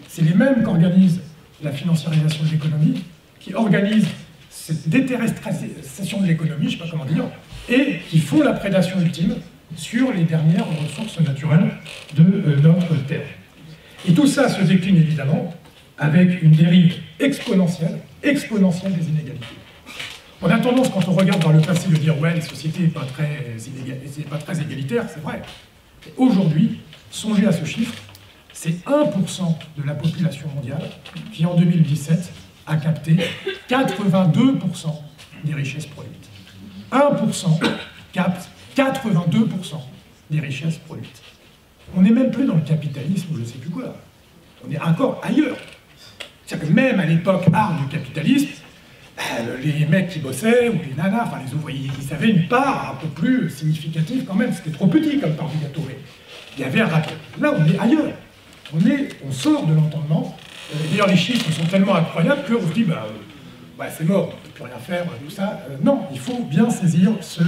C'est les mêmes qui organisent la financiarisation de l'économie, qui organisent cette déterrestration de l'économie, je ne sais pas comment dire, et qui font la prédation ultime sur les dernières ressources naturelles de notre Terre. Et tout ça se décline évidemment avec une dérive exponentielle des inégalités. On a tendance, quand on regarde dans le passé, de dire « ouais, les sociétés n'est pas très égalitaire », c'est vrai. Aujourd'hui, songez à ce chiffre, c'est 1% de la population mondiale qui, en 2017, a capté 82% des richesses produites. 1% capte 82% des richesses produites. On n'est même plus dans le capitalisme ou je ne sais plus quoi. On est encore ailleurs. C'est-à-dire que même à l'époque art du capitalisme, les mecs qui bossaient, ou les nanas, enfin les ouvriers, ils avaient une part un peu plus significative quand même. C'était trop petit comme part du gâteau, mais il y avait un rappel. Là, on est ailleurs. On sort de l'entendement. D'ailleurs, les chiffres sont tellement incroyables qu'on se dit, c'est mort, on ne peut plus rien faire, tout ça. Non, il faut bien saisir ce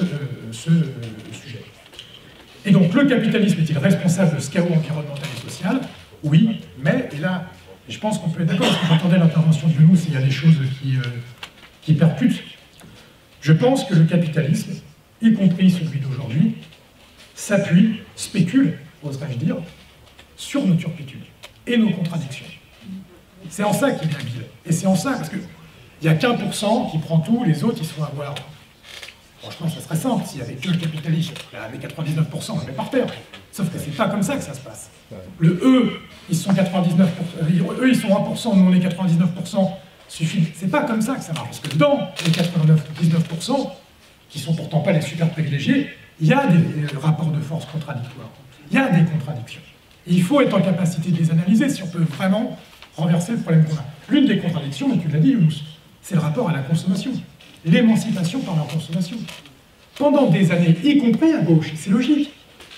sujet. Et donc, le capitalisme est-il responsable de ce chaos environnemental et social? Oui, mais, et là, je pense qu'on peut être d'accord, parce que j'entendais l'intervention de Yunus, il y a des choses qui percutent. Je pense que le capitalisme, y compris celui d'aujourd'hui, s'appuie, spécule, oserais-je dire, sur nos turpitudes et nos contradictions. C'est en ça qu'il est habile. Et c'est en ça, parce qu'il n'y a qu'1% qui prend tout, les autres, ils se font avoir. Franchement, ça serait simple, s'il n'y avait que le capitalisme, les 99%, on le met par terre. Sauf que c'est pas comme ça que ça se passe. Le eux, ils sont 99%, eux, ils sont 1%, nous, on est 99%, suffit. C'est pas comme ça que ça marche. Parce que dans les 99%, qui sont pourtant pas les super privilégiés, il y a des rapports de force contradictoires. Il y a des contradictions. Et il faut être en capacité de les analyser si on peut vraiment renverser le problème qu'on a. L'une des contradictions, et tu l'as dit, Younous, c'est le rapport à la consommation. L'émancipation par la consommation. Pendant des années, y compris à gauche, c'est logique,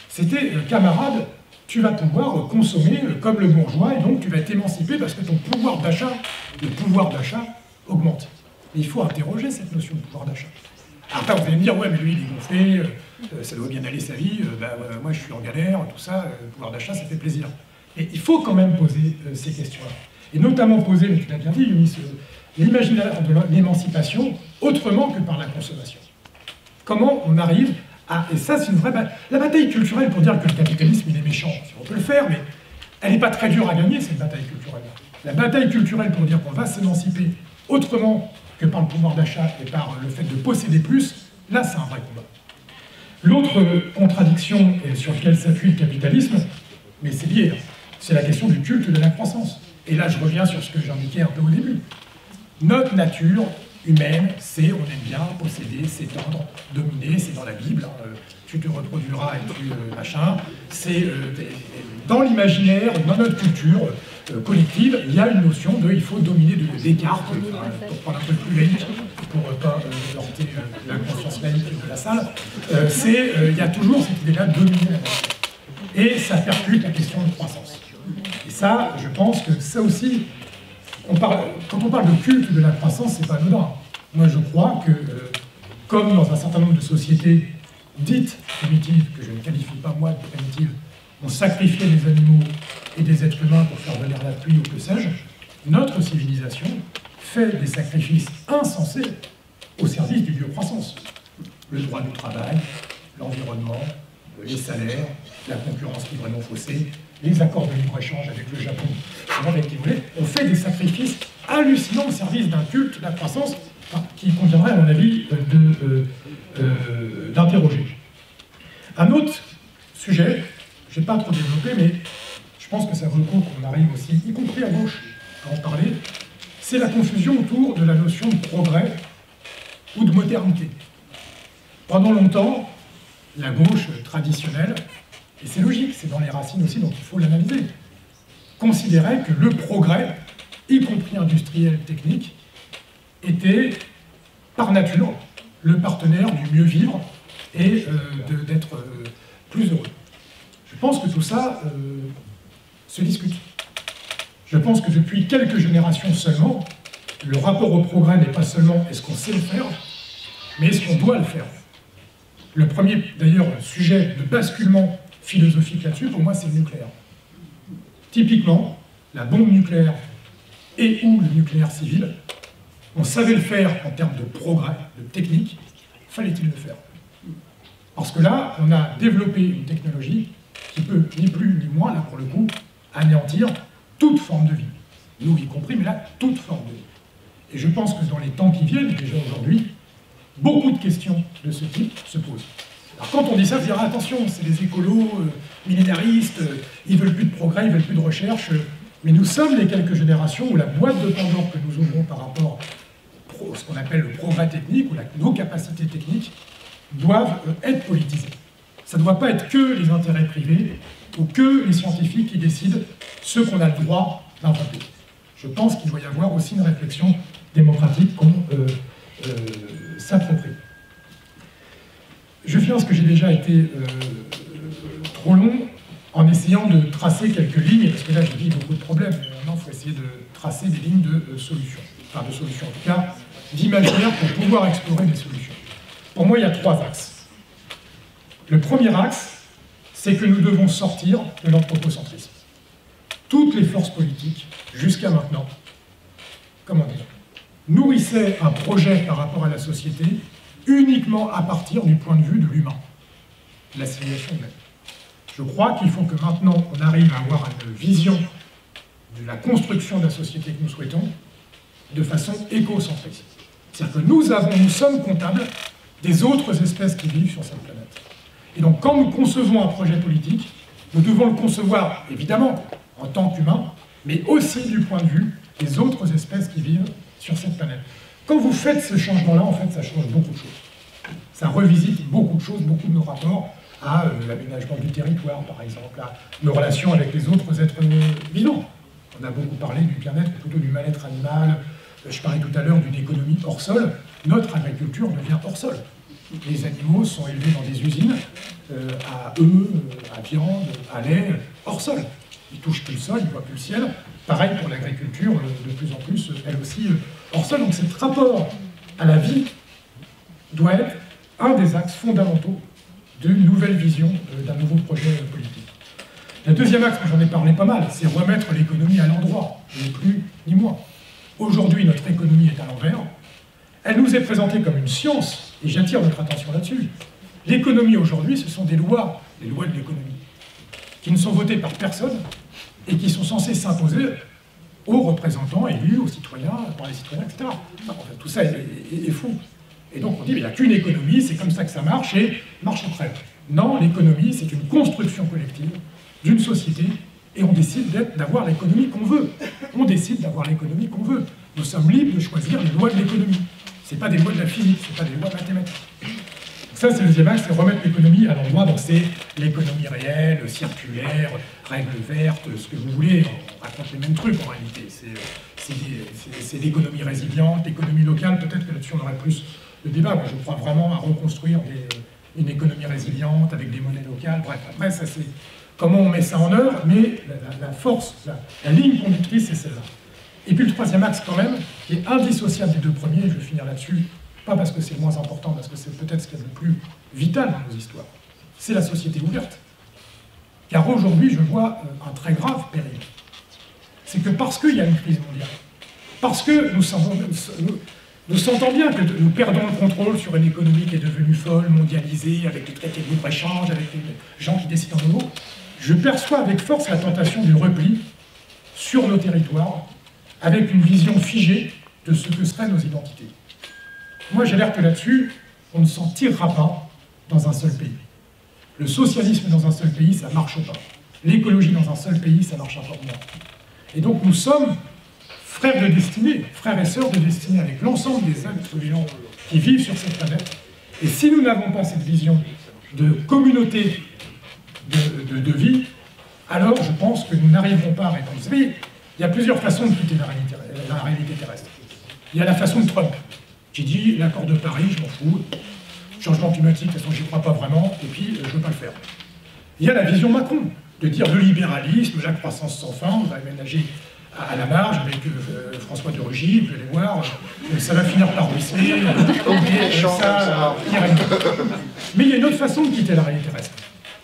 c'était camarade, tu vas pouvoir consommer comme le bourgeois, et donc tu vas t'émanciper parce que ton pouvoir d'achat, le pouvoir d'achat, augmente. Mais il faut interroger cette notion de pouvoir d'achat. Après, vous allez me dire, ouais, mais lui, il est gonflé, ça doit bien aller sa vie, moi je suis en galère, tout ça, le pouvoir d'achat, ça fait plaisir. Et il faut quand même poser ces questions-là. Et notamment poser, mais tu l'as bien dit, Yunis, l'imaginaire de l'émancipation autrement que par la consommation. Comment on arrive à... Et ça, c'est une vraie... La bataille culturelle pour dire que le capitalisme, il est méchant, on peut le faire, mais elle n'est pas très dure à gagner, cette bataille culturelle. La bataille culturelle pour dire qu'on va s'émanciper autrement que par le pouvoir d'achat et par le fait de posséder plus, là, c'est un vrai combat. L'autre contradiction sur laquelle s'appuie le capitalisme, mais c'est lié, c'est la question du culte de la croissance. Et là, je reviens sur ce que j'indiquais un peu au début. Notre nature humaine, c'est on aime bien posséder, s'étendre, dominer, c'est dans la Bible, hein, tu te reproduiras et tu machin, c'est dans l'imaginaire, dans notre culture collective, il y a une notion de il faut dominer Descartes, pour prendre un peu plus laïque, pour ne pas heurter la conscience laïque de la salle, il y a toujours cette idée-là de dominer la nature. Et ça percute la question de croissance. Et ça, je pense que ça aussi, quand on parle de culte de la croissance, c'est pas anodin. Moi, je crois que, comme dans un certain nombre de sociétés dites primitives, que je ne qualifie pas moi de primitives, on sacrifiait des animaux et des êtres humains pour faire venir la pluie ou que sais-je, notre civilisation fait des sacrifices insensés au service du biocroissance. Le droit du travail, l'environnement, les salaires, la concurrence qui est vraiment faussée, les accords de libre-échange avec le Japon, on fait des sacrifices hallucinants au service d'un culte de la croissance qui conviendrait, à mon avis, d'interroger. Un autre sujet, je n'ai pas trop développé, mais je pense que ça vaut le coup qu'on arrive aussi, y compris à gauche, à en parler, c'est la confusion autour de la notion de progrès ou de modernité. Pendant longtemps, la gauche traditionnelle, et c'est logique, c'est dans les racines aussi, donc il faut l'analyser, considérait que le progrès, y compris industriel, technique, était par nature le partenaire du mieux vivre et d'être plus heureux. Je pense que tout ça se discute. Je pense que depuis quelques générations seulement, le rapport au progrès n'est pas seulement est-ce qu'on sait le faire, mais est-ce qu'on doit le faire. Le premier, d'ailleurs, sujet de basculement philosophique là-dessus, pour moi, c'est le nucléaire. Typiquement, la bombe nucléaire et ou le nucléaire civil, on savait le faire en termes de progrès, de technique, fallait-il le faire? Parce que là, on a développé une technologie qui peut, ni plus ni moins, là pour le coup, anéantir toute forme de vie. Nous y compris, mais là, toute forme de vie. Et je pense que dans les temps qui viennent, déjà aujourd'hui, beaucoup de questions de ce type se posent. Alors quand on dit ça, je dirais attention, c'est des écolos millénaristes, ils veulent plus de progrès, ils veulent plus de recherche, mais nous sommes les quelques générations où la boîte de Pandore que nous ouvrons par rapport à ce qu'on appelle le progrès technique, ou nos capacités techniques, doivent être politisées. Ça ne doit pas être que les intérêts privés, ou que les scientifiques qui décident ce qu'on a le droit d'inventer. Je pense qu'il doit y avoir aussi une réflexion démocratique qu'on s'approprie. Je finis parce que j'ai déjà été trop long en essayant de tracer quelques lignes, parce que là j'ai dit beaucoup de problèmes, mais maintenant il faut essayer de tracer des lignes de solutions. Enfin de solutions, en tout cas d'imaginaire pour pouvoir explorer des solutions. Pour moi il y a 3 axes. Le premier axe, c'est que nous devons sortir de l'anthropocentrisme. Toutes les forces politiques, jusqu'à maintenant, comment dire, nourrissaient un projet par rapport à la société uniquement à partir du point de vue de l'humain, de la civilisation humaine. Je crois qu'il faut que maintenant on arrive à avoir une vision de la construction de la société que nous souhaitons de façon écocentrique. C'est-à-dire que nous sommes comptables des autres espèces qui vivent sur cette planète. Et donc quand nous concevons un projet politique, nous devons le concevoir évidemment en tant qu'humains, mais aussi du point de vue des autres espèces qui vivent sur cette planète. Quand vous faites ce changement-là, en fait, ça change beaucoup de choses. Ça revisite beaucoup de choses, beaucoup de nos rapports à l'aménagement du territoire, par exemple, à nos relations avec les autres êtres vivants. On a beaucoup parlé du bien-être, plutôt du mal-être animal. Je parlais tout à l'heure d'une économie hors sol. Notre agriculture devient hors sol. Les animaux sont élevés dans des usines, à œufs, à viande, à lait, hors sol. Ils ne touchent plus le sol, ils ne voient plus le ciel. Pareil pour l'agriculture, de plus en plus, elle aussi, hors sol. Donc cet rapport à la vie doit être un des axes fondamentaux d'une nouvelle vision, d'un nouveau projet politique. Le deuxième axe, j'en ai parlé pas mal, c'est remettre l'économie à l'endroit, ni plus ni moins. Aujourd'hui, notre économie est à l'envers. Elle nous est présentée comme une science, et j'attire votre attention là-dessus. L'économie aujourd'hui, ce sont des lois, les lois de l'économie, qui ne sont votées par personne et qui sont censées s'imposer aux représentants élus, aux citoyens, par les citoyens, etc. Enfin, tout ça est fou. Et donc on dit, mais il n'y a qu'une économie, c'est comme ça que ça marche, et marche après. Non, l'économie, c'est une construction collective d'une société, et on décide d'avoir l'économie qu'on veut. On décide d'avoir l'économie qu'on veut. Nous sommes libres de choisir les lois de l'économie. Ce n'est pas des lois de la physique, ce n'est pas des lois mathématiques. Donc ça, c'est le deuxième axe, c'est remettre l'économie à l'endroit dont c'est l'économie réelle, circulaire, règles vertes, ce que vous voulez. On raconte les mêmes trucs en réalité. C'est l'économie résiliente, l'économie locale. Peut-être que là-dessus, on aurait plus de débat. Moi, je crois vraiment à reconstruire une économie résiliente avec des monnaies locales. Bref, après, ça c'est comment on met ça en œuvre, mais la force, la ligne conductrice, c'est celle-là. Et puis le troisième axe, quand même, qui est indissociable des deux premiers, je vais finir là-dessus, pas parce que c'est le moins important, parce que c'est peut-être ce qu'il y a de plus vital dans nos histoires, c'est la société ouverte. Car aujourd'hui, je vois un très grave péril. C'est que parce qu'il y a une crise mondiale, parce que nous sentons bien que nous perdons le contrôle sur une économie qui est devenue folle, mondialisée, avec les traités de libre-échange, avec les gens qui décident en nouveau, je perçois avec force la tentation du repli sur nos territoires, avec une vision figée de ce que seraient nos identités. Moi, j'alerte là-dessus, on ne s'en tirera pas dans un seul pays. Le socialisme dans un seul pays, ça ne marche pas. L'écologie dans un seul pays, ça marche encore moins. Et donc nous sommes frères de destinée, frères et sœurs de destinée, avec l'ensemble des êtres vivants qui vivent sur cette planète. Et si nous n'avons pas cette vision de communauté de vie, alors je pense que nous n'arriverons pas à répondre. Vous savez, il y a plusieurs façons de quitter la réalité terrestre. Il y a la façon de Trump, qui dit l'accord de Paris, je m'en fous, changement climatique, de toute façon j'y crois pas vraiment, et puis je ne veux pas le faire. Il y a la vision Macron, de dire le libéralisme, la croissance sans fin, on va aménager à la marge avec François de Rugy, vous allez voir, ça va finir par ruisseler, ça ira mieux. Mais il y a une autre façon de quitter la réalité terrestre.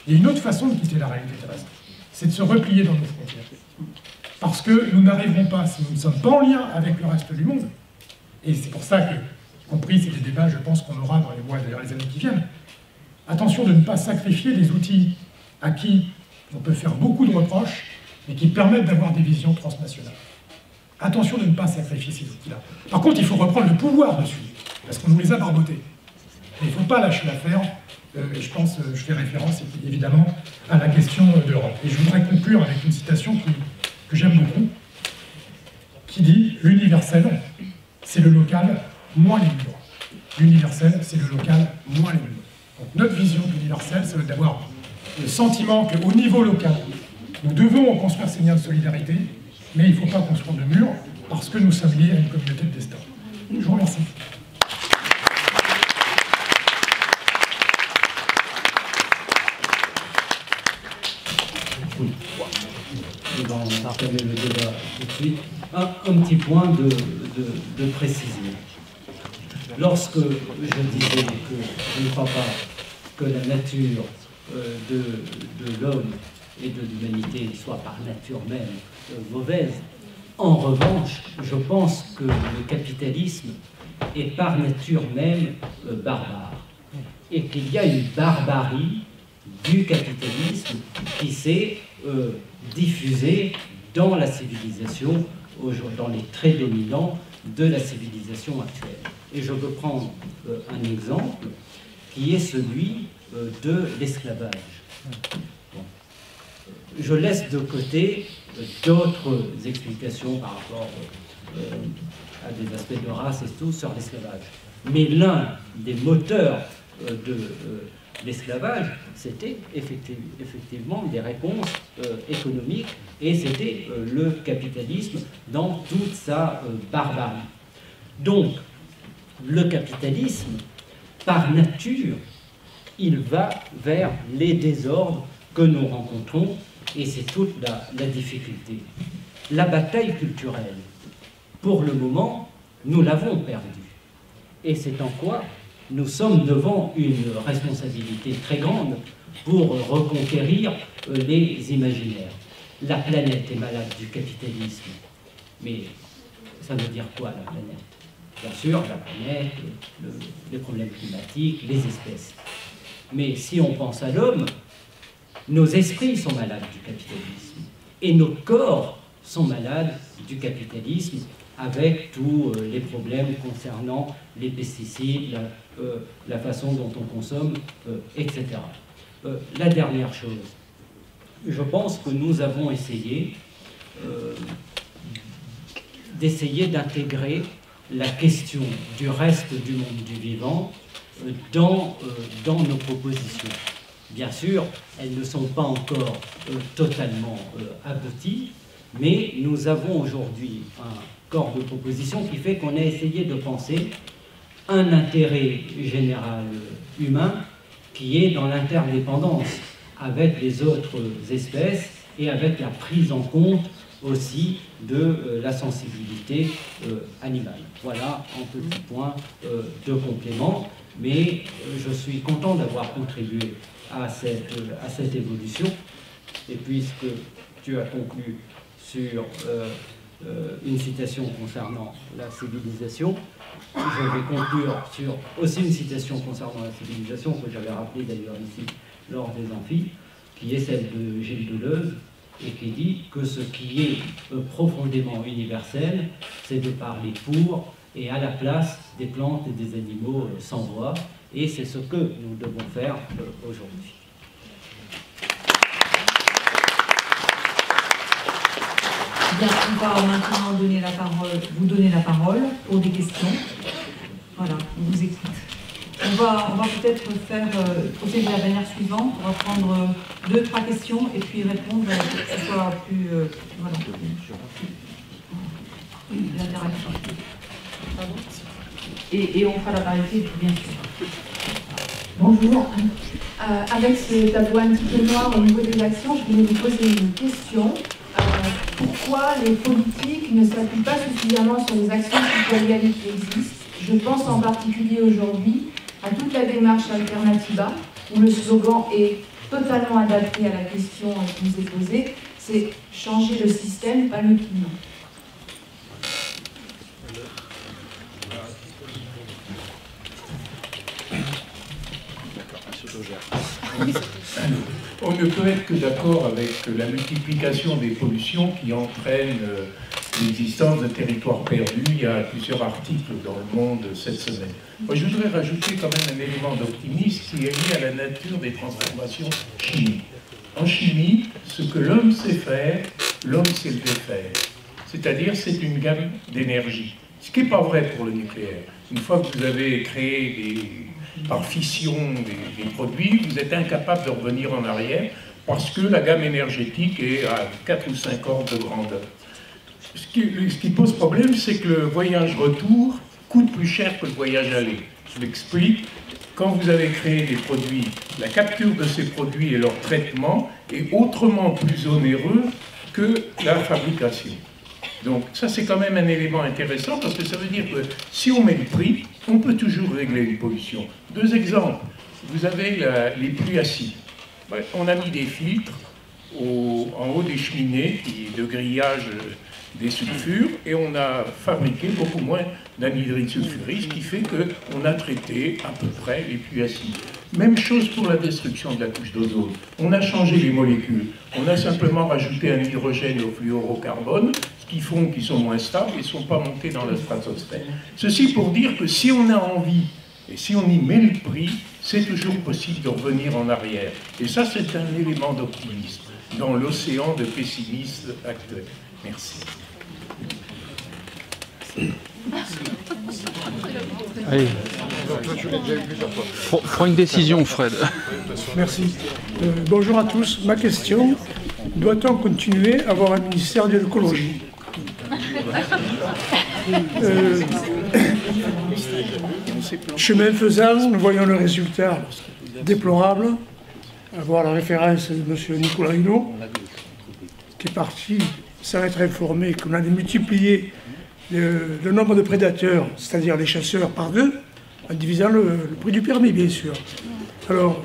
Il y a une autre façon de quitter la réalité terrestre, c'est de se replier dans nos frontières. Parce que nous n'arriverons pas, si nous ne sommes pas en lien avec le reste du monde, et c'est pour ça que, y compris c'est des débats, je pense qu'on aura dans les mois, d'ailleurs les années qui viennent, attention de ne pas sacrifier des outils à qui on peut faire beaucoup de reproches, mais qui permettent d'avoir des visions transnationales. Attention de ne pas sacrifier ces outils-là. Par contre, il faut reprendre le pouvoir dessus, parce qu'on nous les a barbotés. Mais il ne faut pas lâcher l'affaire, et je pense, je fais référence évidemment à la question de l'Europe. Et je voudrais conclure avec une citation que j'aime beaucoup, qui dit « L'universel, c'est le local, moins les murs. L'universel, c'est le local, moins les murs. » Donc notre vision de l'universel, c'est d'avoir le sentiment qu'au niveau local, nous devons construire ces liens de solidarité, mais il ne faut pas construire de murs, parce que nous sommes liés à une communauté de destin. Je vous remercie. Oui. On va entamer le débat tout de suite. Un petit point de précision. Lorsque je disais que je ne crois pas que la nature de l'homme et de l'humanité soit par nature même mauvaise, en revanche, je pense que le capitalisme est par nature même barbare. Et qu'il y a une barbarie du capitalisme qui s'est diffusée dans la civilisation, dans les traits dominants de la civilisation actuelle. Et je veux prendre un exemple qui est celui de l'esclavage. Bon. Je laisse de côté d'autres explications par rapport à des aspects de race et tout sur l'esclavage. Mais l'un des moteurs de l'esclavage, c'était effectivement des réponses économiques, et c'était le capitalisme dans toute sa barbarie. Donc, le capitalisme, par nature, il va vers les désordres que nous rencontrons, et c'est toute la difficulté. La bataille culturelle, pour le moment, nous l'avons perdue. Et c'est en quoi nous sommes devant une responsabilité très grande pour reconquérir les imaginaires. La planète est malade du capitalisme. Mais ça veut dire quoi, la planète? Bien sûr, la planète, les problèmes climatiques, les espèces. Mais si on pense à l'homme, nos esprits sont malades du capitalisme. Et nos corps sont malades du capitalisme, avec tous les problèmes concernant les pesticides, la façon dont on consomme, etc. La dernière chose, je pense que nous avons essayé d'intégrer la question du reste du monde du vivant dans nos propositions. Bien sûr, elles ne sont pas encore totalement abouties, mais nous avons aujourd'hui un corps de propositions qui fait qu'on a essayé de penser un intérêt général humain qui est dans l'interdépendance avec les autres espèces et avec la prise en compte aussi de la sensibilité animale. Voilà un petit point de complément, mais je suis content d'avoir contribué à cette évolution. Et puisque tu as conclu sur une citation concernant la civilisation, je vais conclure sur aussi une citation concernant la civilisation que j'avais rappelée d'ailleurs ici lors des amphis, qui est celle de Gilles Deleuze, et qui dit que ce qui est profondément universel, c'est de parler pour et à la place des plantes et des animaux sans voix, et c'est ce que nous devons faire aujourd'hui. Bien, on va maintenant vous donner la parole pour des questions. Voilà, on vous écoute. On va peut-être procéder à la manière suivante. On va prendre 2-3 questions et puis répondre pour que ce soit plus l'interaction. Et on fera la parité, bien sûr. Bonjour. Avec ce tableau un petit peu noir au niveau des actions, je voulais vous poser une question. Pourquoi les politiques ne s'appuient pas suffisamment sur les actions citoyennes qui existent? Je pense en particulier aujourd'hui à toute la démarche Alternativa, où le slogan est totalement adapté à la question qui nous est posée, c'est changer le système, pas le climat. On ne peut être que d'accord avec la multiplication des pollutions qui entraîne l'existence de territoires perdus. Il y a plusieurs articles dans le Monde cette semaine. Moi, je voudrais rajouter quand même un élément d'optimisme qui est lié à la nature des transformations chimiques. En chimie, ce que l'homme sait faire, l'homme sait le défaire. C'est-à-dire, c'est une gamme d'énergie. Ce qui n'est pas vrai pour le nucléaire. Une fois que vous avez créé par fission des produits, vous êtes incapable de revenir en arrière parce que la gamme énergétique est à 4 ou 5 ordres de grandeur. Ce qui pose problème, c'est que le voyage retour coûte plus cher que le voyage aller. Je m'explique. Quand vous avez créé des produits, la capture de ces produits et leur traitement est autrement plus onéreux que la fabrication. Donc ça, c'est quand même un élément intéressant parce que ça veut dire que si on met le prix, on peut toujours régler une pollution. 2 exemples. Vous avez les pluies acides. On a mis des filtres en haut des cheminées de grillage des sulfures et on a fabriqué beaucoup moins d'anhydride sulfurique, ce qui fait qu'on a traité à peu près les pluies acides. Même chose pour la destruction de la couche d'ozone. On a changé les molécules. On a simplement rajouté un hydrogène au fluorocarbone, ce qui font qu'ils sont moins stables et ne sont pas montés dans la stratosphère. Ceci pour dire que si on a envie et si on y met le prix, c'est toujours possible de revenir en arrière. Et ça, c'est un élément d'optimisme dans l'océan de pessimisme actuel. Merci. Allez. Prends une décision, Fred. Merci. Bonjour à tous. Ma question, doit-on continuer à avoir un ministère de l'écologie? Chemin faisant, nous voyons le résultat déplorable, à voir la référence de M. Nicolas Hulot, qui est parti sans être informé qu'on allait multiplier le nombre de prédateurs, c'est-à-dire les chasseurs, par 2, en divisant le prix du permis, bien sûr. Alors,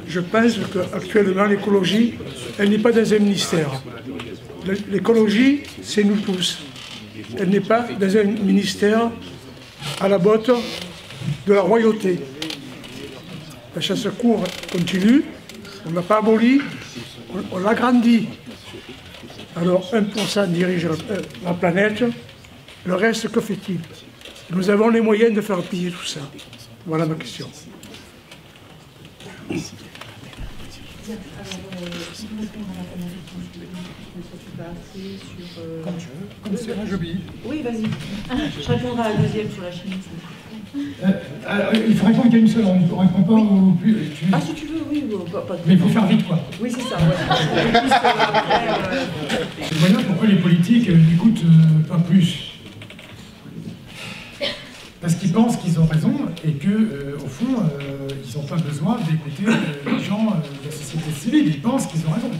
je pense qu'actuellement, l'écologie, elle n'est pas dans un ministère. L'écologie, c'est nous tous. Elle n'est pas dans un ministère à la botte de la royauté. La chasse-cour continue, on ne l'a pas abolie, on l'agrandit. Alors 1% dirige la planète, le reste, que fait-il? Nous avons les moyens de faire plier tout ça. Voilà ma question. Comme tu veux, comme c'est là, j'obéis. Oui, vas-y. Je répondrai à la deuxième sur la chimie. Il faut répondre qu'à une seule, on ne répond pas au plus. Ah, si tu veux, oui. Pas de... Mais il faut faire vite, quoi. Oui, c'est ça, ouais. C'est voyons pourquoi les politiques n'écoutent pas plus. Parce qu'ils pensent qu'ils ont raison et que, au fond, ils n'ont pas besoin d'écouter les gens de la société civile. Ils pensent qu'ils ont raison.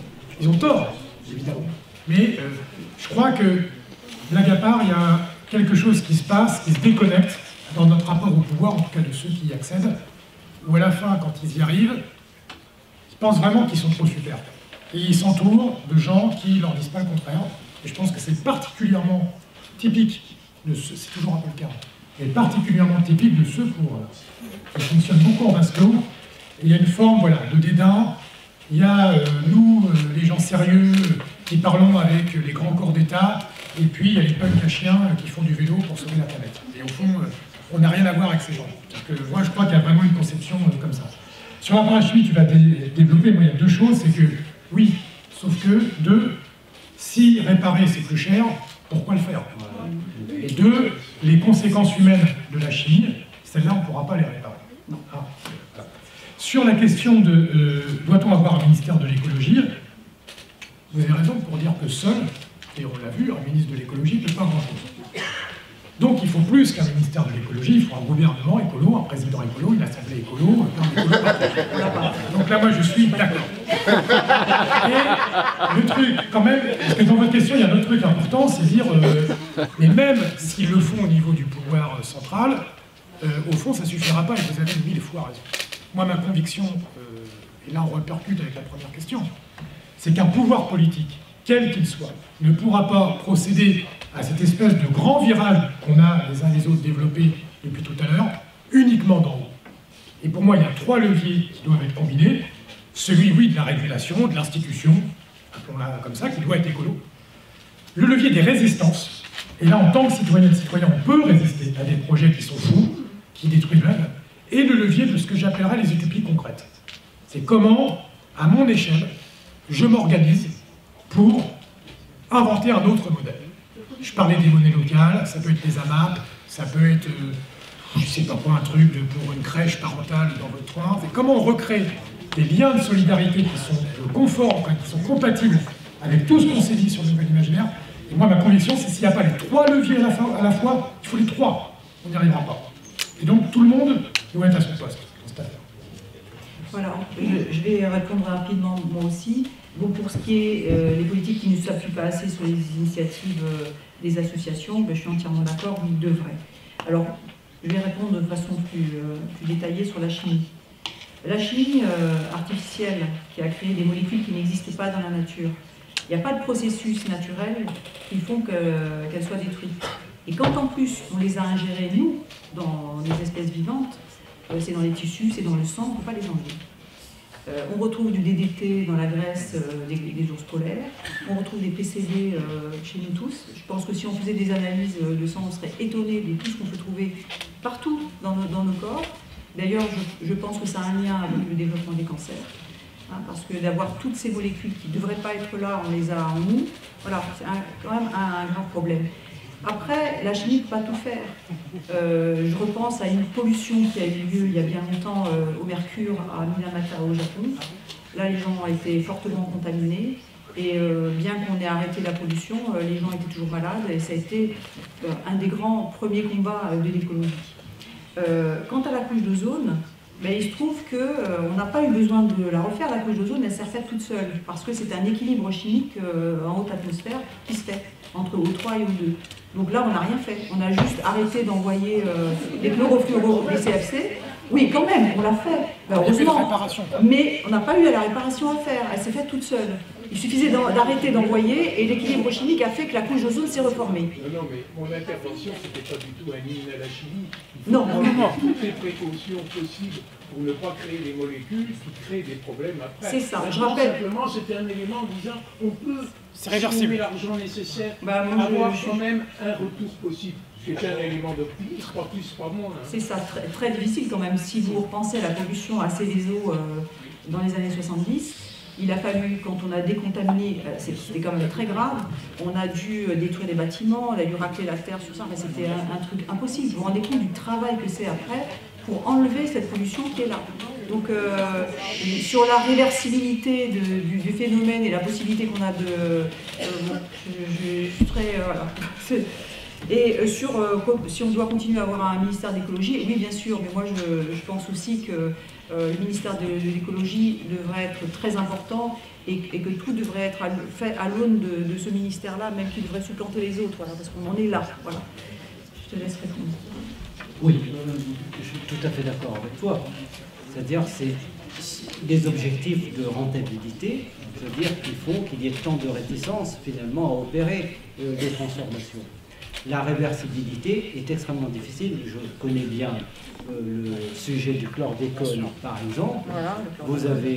Ils ont tort, évidemment. Mais je crois que, blague à part, il y a quelque chose qui se passe, qui se déconnecte dans notre rapport au pouvoir, en tout cas de ceux qui y accèdent, où à la fin, quand ils y arrivent, ils pensent vraiment qu'ils sont trop super. Et ils s'entourent de gens qui ne leur disent pas le contraire. Et je pense que c'est particulièrement typique, c'est toujours un peu le cas, mais particulièrement typique de ceux qui fonctionnent beaucoup en vase clos. Et il y a une forme voilà, de dédain. Il y a nous, les gens sérieux, qui parlons avec les grands corps d'État, et puis il y a les punks à chiens qui font du vélo pour sauver la planète. Et au fond, on n'a rien à voir avec ces gens. Donc, moi, je crois qu'il y a vraiment une conception comme ça. Sur la parachimie, tu vas développer. Moi, il y a deux choses. C'est que, oui, sauf que, deux, si réparer c'est plus cher, pourquoi le faire? Et deux, les conséquences humaines de la chimie, celles-là, on ne pourra pas les réparer. Ah, voilà. Sur la question de doit-on avoir un ministère de l'écologie, vous avez raison pour dire que seul, et on l'a vu, un ministre de l'écologie ne peut pas grand-chose. Donc il faut plus qu'un ministère de l'écologie, il faut un gouvernement écolo, un président écolo, une assemblée écolo, un écolo. Donc là, moi, je suis d'accord. Et le truc, quand même, parce que dans votre question, il y a un autre truc important, c'est dire, mais même s'ils le font au niveau du pouvoir central, au fond, ça ne suffira pas, et vous avez 1000 fois raison. Moi, ma conviction, et là on répercute avec la première question, c'est qu'un pouvoir politique, quel qu'il soit, ne pourra pas procéder à cette espèce de grand virage qu'on a les uns les autres développé depuis tout à l'heure, uniquement d'en haut. Et pour moi, il y a trois leviers qui doivent être combinés. Celui, oui, de la régulation, de l'institution, appelons-la comme ça, qui doit être écolo. Le levier des résistances. Et là, en tant que citoyen et citoyen, on peut résister à des projets qui sont fous, qui détruisent même. Et le levier de ce que j'appellerais les utopies concrètes. C'est comment, à mon échelle, je m'organise pour inventer un autre modèle. Je parlais des monnaies locales, ça peut être des AMAP, ça peut être, je sais pas quoi, un truc pour une crèche parentale dans votre coin. C'est comment on recrée des liens de solidarité qui sont conformes, qui sont compatibles avec tout ce qu'on s'est dit sur le nouvel imaginaire. Et moi, ma conviction, c'est s'il n'y a pas les trois leviers à la fois, il faut les trois. On n'y arrivera pas. Et donc, tout le monde doit être à son poste dans cette affaire. Voilà, je vais répondre rapidement moi aussi. Bon, pour ce qui est des politiques qui ne s'appuient pas assez sur les initiatives des associations, ben, je suis entièrement d'accord, ils devraient. Alors, je vais répondre de façon plus détaillée sur la chimie. La chimie artificielle qui a créé des molécules qui n'existaient pas dans la nature, il n'y a pas de processus naturel qui font qu'elles soient détruites. Et quand en plus on les a ingérées, nous, dans les espèces vivantes, c'est dans les tissus, c'est dans le sang, on ne peut pas les enlever. On retrouve du DDT dans la graisse des ours polaires, on retrouve des PCB chez nous tous. Je pense que si on faisait des analyses de sang, on serait étonné de tout ce qu'on peut trouver partout dans nos corps. D'ailleurs, je pense que ça a un lien avec le développement des cancers, hein, parce que d'avoir toutes ces molécules qui ne devraient pas être là, on les a en nous, voilà, c'est quand même un grave problème. Après, la chimie ne peut pas tout faire. Je repense à une pollution qui a eu lieu il y a bien longtemps au mercure à Minamata au Japon. Là, les gens ont été fortement contaminés et bien qu'on ait arrêté la pollution, les gens étaient toujours malades et ça a été un des grands premiers combats de l'écologie. Quant à la couche d'ozone, ben, il se trouve qu'on n'a pas eu besoin de la refaire, la couche d'ozone, elle s'est refaite toute seule, parce que c'est un équilibre chimique en haute atmosphère qui se fait entre O3 et O2. Donc là, on n'a rien fait, on a juste arrêté d'envoyer des chlorofluoro, des CFC. Oui, quand même, on l'a fait, ben, heureusement, mais on n'a pas eu la réparation à faire, elle s'est faite toute seule. Il suffisait d'arrêter d'envoyer et l'équilibre chimique a fait que la couche d'ozone s'est reformée. Non, mais mon intervention, c'était pas du tout un hymne à la chimie. Non. Toutes les précautions possibles pour ne pas créer des molécules qui créent des problèmes après. C'est ça, je rappelle. Simplement, c'était un élément disant on peut réversible. l'argent nécessaire, bah, avoir quand même un retour possible. C'est un élément d'optimisme, pas plus, pas moins. Hein. C'est ça, très difficile quand même. Si vous repensez à la pollution à Céveso dans les années 70, Il a fallu, quand on a décontaminé, c'était quand même très grave, on a dû détruire des bâtiments, on a dû racler la terre sur ça, mais c'était un truc impossible. Vous vous rendez compte du travail que c'est après pour enlever cette pollution qui est là. Donc, sur la réversibilité du phénomène et la possibilité qu'on a de... je suis très... voilà. Et si on doit continuer à avoir un ministère d'écologie, oui bien sûr, mais moi je pense aussi que le ministère de l'écologie devrait être très important et que tout devrait être fait à l'aune de ce ministère-là, même qu'il devrait supplanter les autres, voilà, parce qu'on en est là. Voilà. Je te laisse répondre. Oui, je suis tout à fait d'accord avec toi. C'est-à-dire c'est des objectifs de rentabilité, je veux dire qu'il y ait tant de réticence finalement à opérer des transformations. La réversibilité est extrêmement difficile. Je connais bien le sujet du chlordécone, par exemple. Voilà, vous avez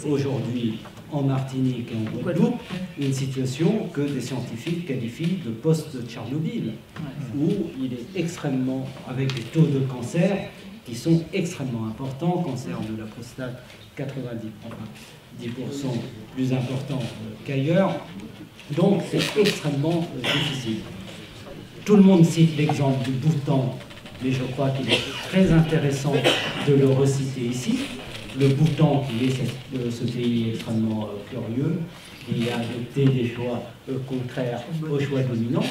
aujourd'hui en Martinique et en Guadeloupe une situation que des scientifiques qualifient de post-Tchernobyl, où il est extrêmement, avec des taux de cancer qui sont extrêmement importants, cancer de la prostate 10% plus important qu'ailleurs. Donc c'est extrêmement difficile. Tout le monde cite l'exemple du Bhoutan, mais je crois qu'il est très intéressant de le reciter ici. Le Bhoutan, qui est ce pays extrêmement curieux, qui a adopté des choix contraires aux choix dominants,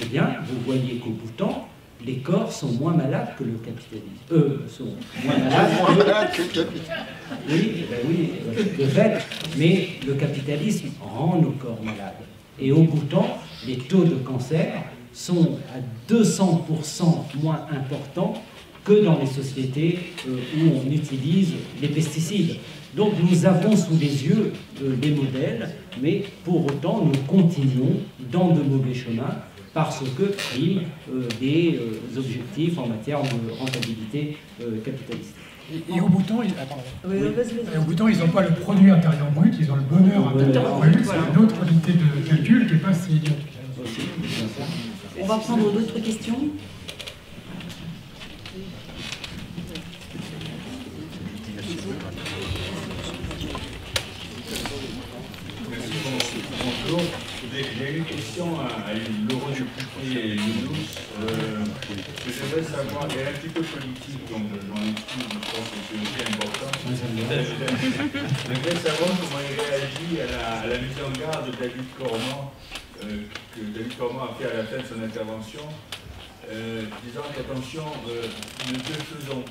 eh bien, vous voyez qu'au Bhoutan, les corps sont moins malades que le capitalisme. Sont moins malades que le capitalisme. Oui, ben oui, de fait, mais le capitalisme rend nos corps malades. Et au Bhoutan, les taux de cancer sont à 200% moins importants que dans les sociétés où on utilise les pesticides. Donc nous avons sous les yeux des modèles, mais pour autant nous continuons dans de mauvais chemins parce que priment des objectifs en matière de rentabilité capitaliste. Et au Bhoutan, ils n'ont pas le produit intérieur brut, ils ont le bonheur intérieur brut. C'est une autre unité de calcul qui n'est pas si idiote. On va prendre d'autres questions. Bonjour. J'ai une question à Laurent Dupuis et Younous. Je voudrais savoir, elle est un petit peu politique, donc j'en excuse, je pense que c'est aussi important. Je voudrais savoir comment il réagit à la mise en garde de David Cormand, que David Cormand a fait à la fin de son intervention, disant qu'attention, ne déconstruisons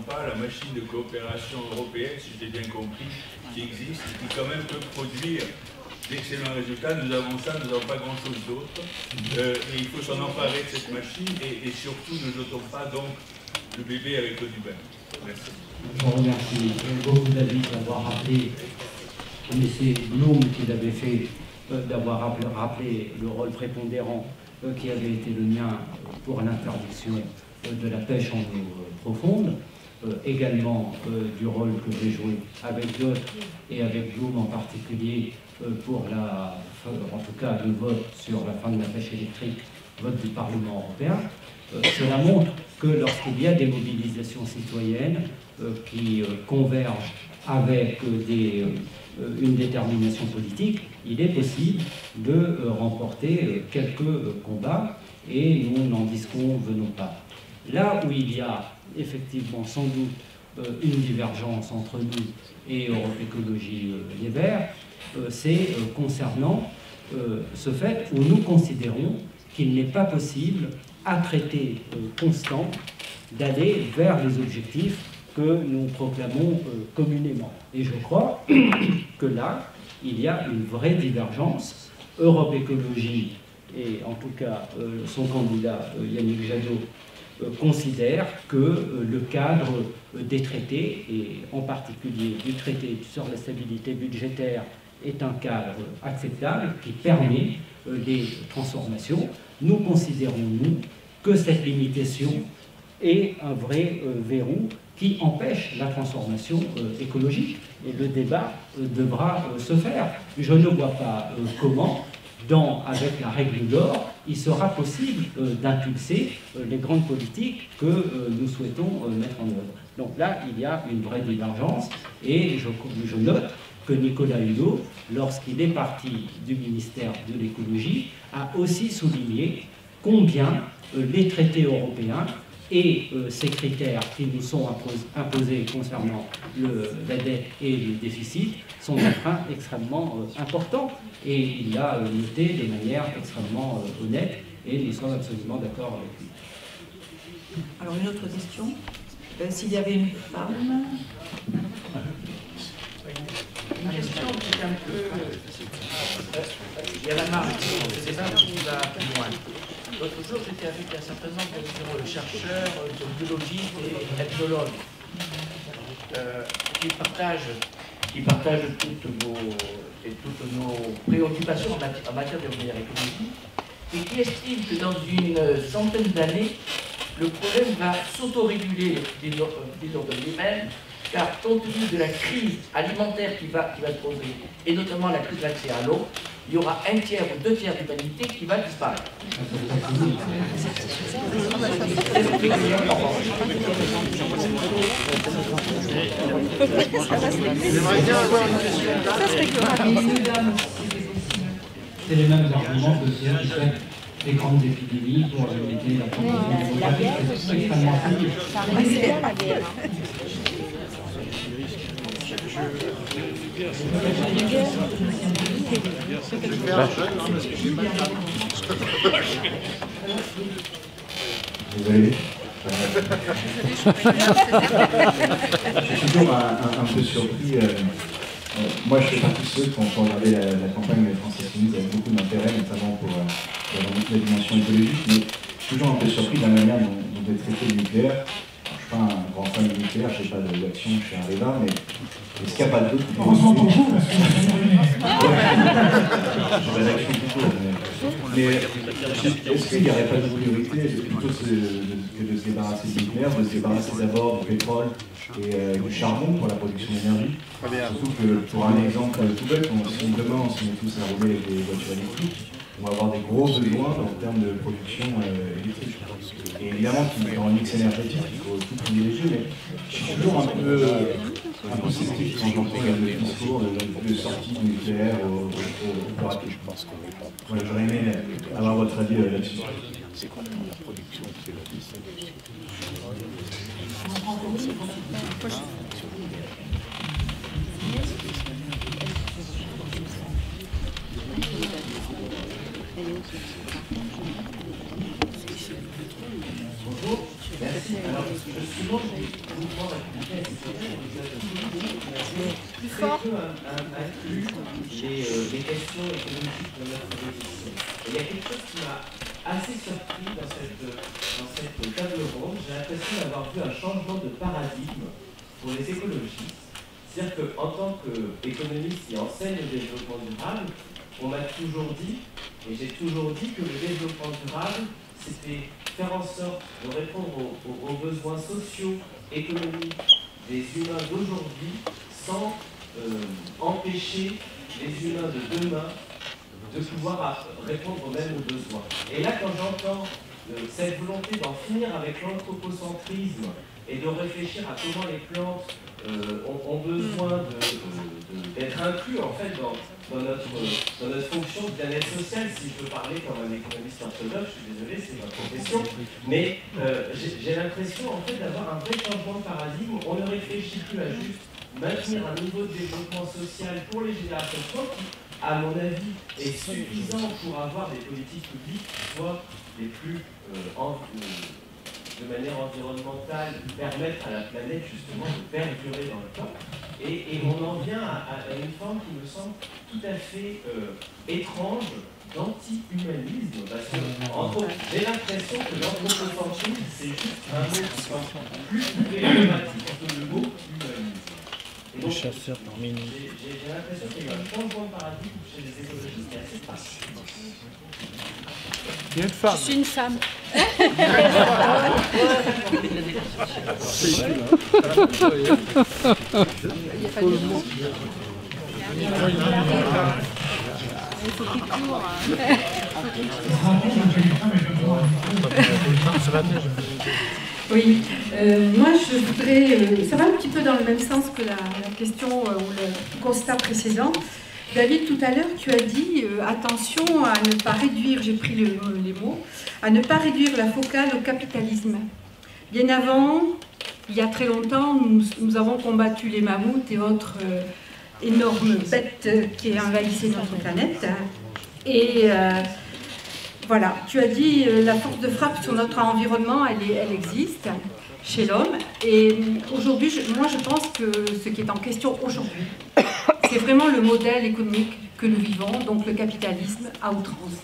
pas la machine de coopération européenne, si j'ai bien compris, qui existe, et qui quand même peut produire d'excellents résultats. Nous avons ça, nous n'avons pas grand-chose d'autre. Et il faut s'en emparer de cette machine et surtout ne jetons pas donc le bébé avec l'eau du bain. Merci. Je vous remercie beaucoup David d'avoir rappelé, mais c'est Blum qui l'avait fait, d'avoir rappelé le rôle prépondérant qui avait été le mien pour l'interdiction de la pêche en eau profonde, également du rôle que j'ai joué avec d'autres et avec Blum en particulier pour en tout cas le vote sur la fin de la pêche électrique, vote du Parlement européen. Cela montre que lorsqu'il y a des mobilisations citoyennes qui convergent avec une détermination politique, il est possible de remporter quelques combats et nous n'en disconvenons pas. Là où il y a effectivement sans doute une divergence entre nous et Europe Écologie Les Verts, c'est concernant ce fait où nous considérons qu'il n'est pas possible à traité constant d'aller vers les objectifs que nous proclamons communément. Et je crois que là, il y a une vraie divergence. Europe Écologie, et en tout cas son candidat Yannick Jadot, considère que le cadre des traités, et en particulier du traité sur la stabilité budgétaire, est un cadre acceptable qui permet des transformations. Nous considérons, nous, que cette limitation est un vrai verrou qui empêche la transformation écologique. Et le débat devra se faire. Je ne vois pas comment, avec la règle d'or, il sera possible d'impulser les grandes politiques que nous souhaitons mettre en œuvre. Donc là, il y a une vraie divergence et je note que Nicolas Hulot, lorsqu'il est parti du ministère de l'écologie, a aussi souligné combien les traités européens et ces critères qui nous sont imposés concernant la dette et le déficit sont des freins extrêmement importants. Et il l'a noté de manière extrêmement honnête, et nous sommes absolument d'accord avec lui. Alors une autre question, s'il y avait une femme. Une question qui est un peu... il y a la marge, ce débat qui va plus loin. L'autre jour, j'étais avec un certain nombre de chercheurs, de biologistes et ethnologues qui partagent toutes nos préoccupations en matière de écologie et qui estiment que dans une centaine d'années, le problème va s'autoréguler de lui-même, car compte tenu de la crise alimentaire qui va se poser, et notamment la crise de l'accès à l'eau, il y aura 1 tiers ou 2 tiers de l'humanité qui va disparaître. C'est les mêmes arguments que ceux qui font des grandes épidémies pour limiter la propagation démographique. C'est extrêmement simple. Désolé. Je suis toujours un peu surpris. Moi, je fais partie de ceux qui ont regardé la campagne de France Insoumise avec beaucoup d'intérêt, notamment pour la dimension écologique, mais je suis toujours un peu surpris de la manière dont est traité le nucléaire. Je ne suis pas un grand fan du nucléaire, je ne sais pas de l'action chez Areva, mais est-ce qu'il n'y a pas d'autres... Heureusement pour vous, parce que j'ai l'action plutôt. Mais est-ce qu'il n'y aurait pas de priorité plutôt que de se débarrasser du nucléaire, de se débarrasser d'abord du pétrole et du charbon pour la production d'énergie? Surtout que, pour un exemple tout bête, si demain on se met tous à rouler avec des voitures électriques, on va avoir des gros besoins en termes de production électrique. Et évidemment, dans le mix énergétique, il faut tout privilégier, mais je suis toujours un peu sceptique quand j'entends le discours de sortie du nucléaire au plus rapide. Voilà, j'aurais aimé avoir votre avis là-dessus. C'est quoi la production? Bonjour, merci. Alors, souvent, je vous demande à expliquer plus fort inclus les questions économiques de notre réflexion. Il y a quelque chose qui m'a assez surpris dans cette table ronde. J'ai l'impression d'avoir vu un changement de paradigme pour les écologistes. C'est-à-dire qu'en tant qu'économiste qui enseigne le développement durable, on m'a toujours dit, et j'ai toujours dit que le développement durable, c'était faire en sorte de répondre aux besoins sociaux, économiques des humains d'aujourd'hui sans empêcher les humains de demain de pouvoir répondre même aux besoins. Et là, quand j'entends cette volonté d'en finir avec l'anthropocentrisme et de réfléchir à comment les plantes ont besoin d'être inclus en fait dans notre fonction de bien-être social, si je peux parler comme un économiste orthodoxe, je suis désolé, c'est ma profession, mais j'ai l'impression en fait d'avoir un vrai changement de paradigme. On ne réfléchit plus à juste maintenir un niveau de développement social pour les générations futures qui, à mon avis, est suffisant pour avoir des politiques publiques qui soient les plus de manière environnementale, permettre à la planète justement de perdurer dans le temps. Et on en vient à une forme qui me semble tout à fait étrange d'anti-humanisme, parce que j'ai l'impression que l'anthropocentrisme, c'est juste un mot qui semble plus problématique que le mot humanisme. Et donc, j'ai l'impression qu'il y a eu un changement de paradigme chez les écologistes qui est assez particulier. Il y a une femme. Je suis une femme. Il faut qu'il court. Ça va bien, Oui, moi je voudrais, ça va un petit peu dans le même sens que la question ou le constat précédent. David, tout à l'heure, tu as dit attention à ne pas réduire, j'ai pris les mots, à ne pas réduire la focale au capitalisme. Bien avant, il y a très longtemps, nous avons combattu les mammouths et autres énormes bêtes qui envahissaient notre planète. Et voilà, tu as dit la force de frappe sur notre environnement, elle existe chez l'homme. Et aujourd'hui, moi je pense que ce qui est en question aujourd'hui, c'est vraiment le modèle économique que nous vivons, donc le capitalisme à outrance.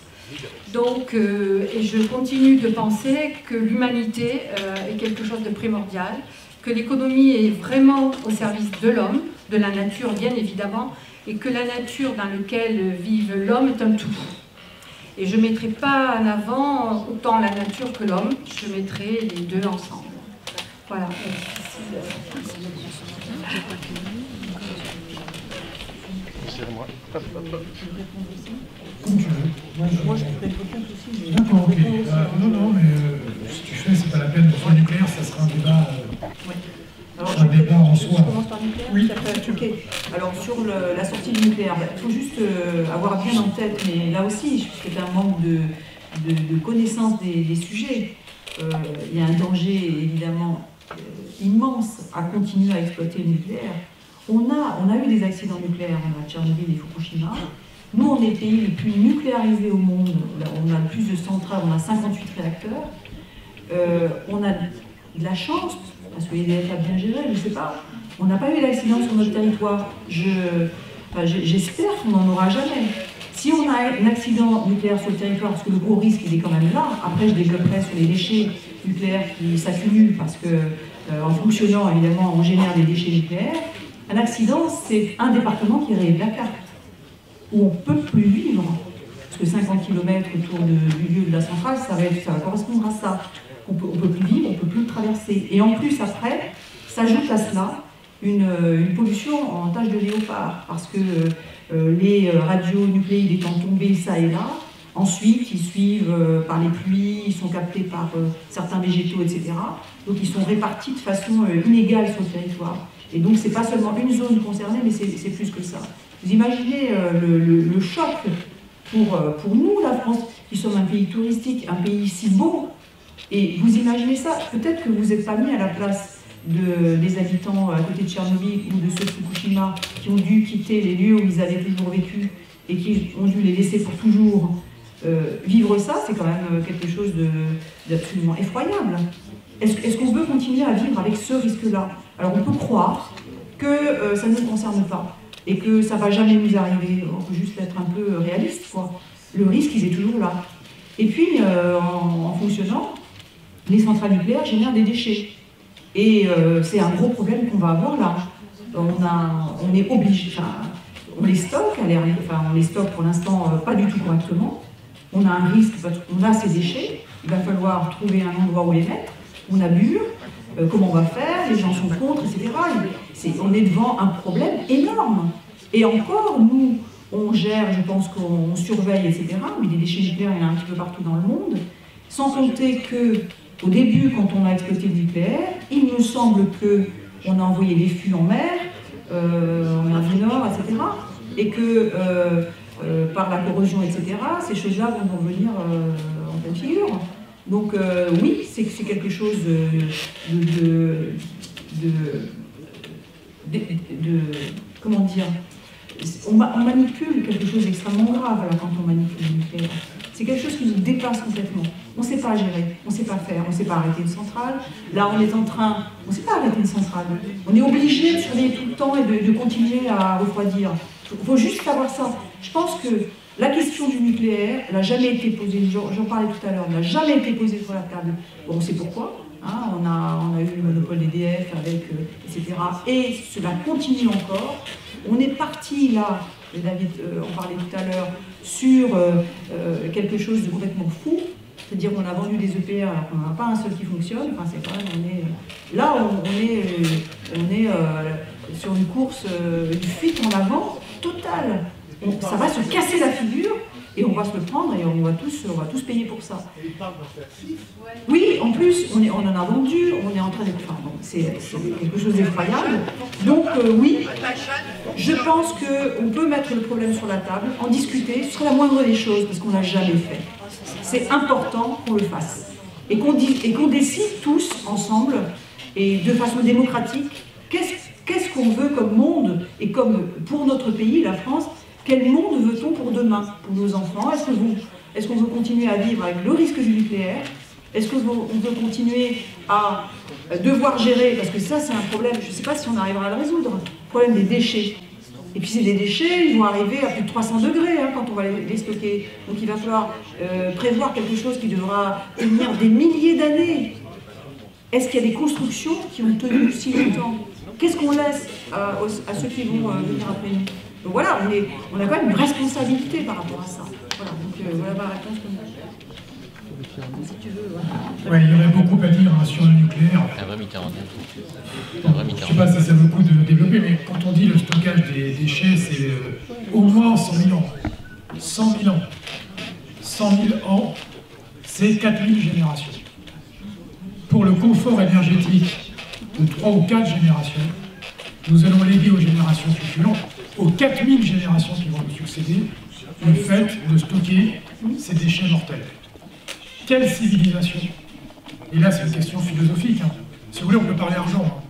Donc, et je continue de penser que l'humanité est quelque chose de primordial, que l'économie est vraiment au service de l'homme, de la nature bien évidemment, et que la nature dans laquelle vive l'homme est un tout. Et je ne mettrai pas en avant autant la nature que l'homme, je mettrai les deux ensemble. Voilà. Comme tu veux. Moi, je peux répondre aussi. D'accord, ok. Non, mais si tu fais, c'est pas la peine. Pour le nucléaire, ça sera un débat. Alors, un débat en soi. Je commence par le nucléaire. Oui. Ok. Alors, sur la sortie du nucléaire, il faut juste avoir bien en tête, mais là aussi, puisque c'est un manque de connaissance des sujets, il y a un danger évidemment immense à continuer à exploiter le nucléaire. On a eu des accidents nucléaires, on a Tchernobyl et Fukushima. Nous, on est le pays le plus nucléarisé au monde. On a le plus de centrales, on a 58 réacteurs. On a de la chance, parce que l'EDF a bien géré, je ne sais pas. On n'a pas eu d'accident sur notre territoire. J'espère qu'on n'en aura jamais. Si on a un accident nucléaire sur le territoire, parce que le gros risque il est quand même là, après je développerai sur les déchets nucléaires qui s'accumulent, parce que en fonctionnant évidemment on génère des déchets nucléaires. Un accident, c'est un département qui raye la carte, où on ne peut plus vivre. Parce que 50 km autour du lieu de la centrale, ça va correspondre à ça. On ne peut plus vivre, on ne peut plus le traverser. Et en plus, après, s'ajoute à cela une pollution en tache de léopard, parce que les radionucléides étant tombés ça et là, ensuite ils suivent par les pluies, ils sont captés par certains végétaux, etc. Donc ils sont répartis de façon inégale sur le territoire. Et donc c'est pas seulement une zone concernée, mais c'est plus que ça. Vous imaginez le choc pour nous, la France, qui sommes un pays touristique, un pays si beau, et vous imaginez ça, peut-être que vous n'êtes pas mis à la place des habitants à côté de Tchernobyl ou de ceux de Fukushima qui ont dû quitter les lieux où ils avaient toujours vécu et qui ont dû les laisser pour toujours. Vivre ça, c'est quand même quelque chose d'absolument effroyable. Est-ce qu'on veut continuer à vivre avec ce risque-là? Alors on peut croire que ça ne nous concerne pas et que ça ne va jamais nous arriver. On peut juste être un peu réaliste, quoi. Le risque, il est toujours là. Et puis, en fonctionnant, les centrales nucléaires génèrent des déchets. Et c'est un gros problème qu'on va avoir là. On est obligé, on les stocke, on les stocke pour l'instant pas du tout correctement. On a un risque parce qu'on a ces déchets, il va falloir trouver un endroit où les mettre. On abure, comment on va faire, les gens sont contre, etc. On est devant un problème énorme. Et encore, nous, on gère, je pense qu'on surveille, etc. Mais des déchets nucléaires, il y en a un petit peu partout dans le monde. Sans compter qu'au début, quand on a exploité le nucléaire, il me semble qu'on a envoyé des fûts en mer du Nord, etc. Et que par la corrosion, etc., ces choses-là vont venir en pleine figure. Donc oui, c'est quelque chose comment dire, on manipule quelque chose d'extrêmement grave là, quand on manipule le nucléaire. C'est quelque chose qui nous dépasse complètement. On ne sait pas gérer, on ne sait pas faire, on ne sait pas arrêter une centrale. Là, on est en train, on ne sait pas arrêter une centrale. On est obligé de surveiller tout le temps et de continuer à refroidir. Il faut juste savoir ça. Je pense que la question du nucléaire n'a jamais été posée, j'en parlais tout à l'heure, n'a jamais été posée sur la table. Bon, on sait pourquoi. Hein, on a eu le monopole d'EDF, etc. Et cela continue encore. On est parti là, David en parlait tout à l'heure, sur quelque chose de complètement fou. C'est-à-dire qu'on a vendu des EPR alors qu'on n'en a pas un seul qui fonctionne. Enfin, c'est quand même, là, on est sur une course, une fuite en avant totale. Ça va se casser la figure Et on va se le prendre et on va tous payer pour ça. Oui, en plus, on en a vendu, on est en train de... Enfin, bon, c'est quelque chose d'effroyable. Donc oui, je pense qu'on peut mettre le problème sur la table, en discuter, ce sera la moindre des choses, parce qu'on ne l'a jamais fait. C'est important qu'on le fasse. Et qu'on décide tous, ensemble, et de façon démocratique, qu'est-ce qu'on veut comme monde, et comme pour notre pays, la France, quel monde veut-on pour demain, pour nos enfants? Est-ce qu'on veut continuer à vivre avec le risque du nucléaire? Est-ce qu'on veut continuer à devoir gérer, parce que ça c'est un problème, je ne sais pas si on arrivera à le résoudre, le problème des déchets. Et puis c'est des déchets, ils vont arriver à plus de 300 degrés quand on va les stocker. Donc il va falloir prévoir quelque chose qui devra tenir des milliers d'années. Est-ce qu'il y a des constructions qui ont tenu si longtemps? Qu'est-ce qu'on laisse à ceux qui vont venir après nous? Donc voilà, on a quand même une responsabilité par rapport à ça. Voilà, donc voilà ma réponse. Si tu veux, ouais, il y aurait beaucoup à dire sur le nucléaire. Je ne sais pas si ça vaut le coup de développer, mais quand on dit le stockage des déchets, c'est au moins 100 000 ans. 100 000 ans. 100 000 ans, c'est 4000 générations. Pour le confort énergétique de 3 ou 4 générations, nous allons léguer aux générations suivantes, aux 4000 générations qui vont nous succéder, le fait de stocker ces déchets mortels. Quelle civilisation? Et là, c'est une question philosophique. Si vous voulez, on peut parler argent.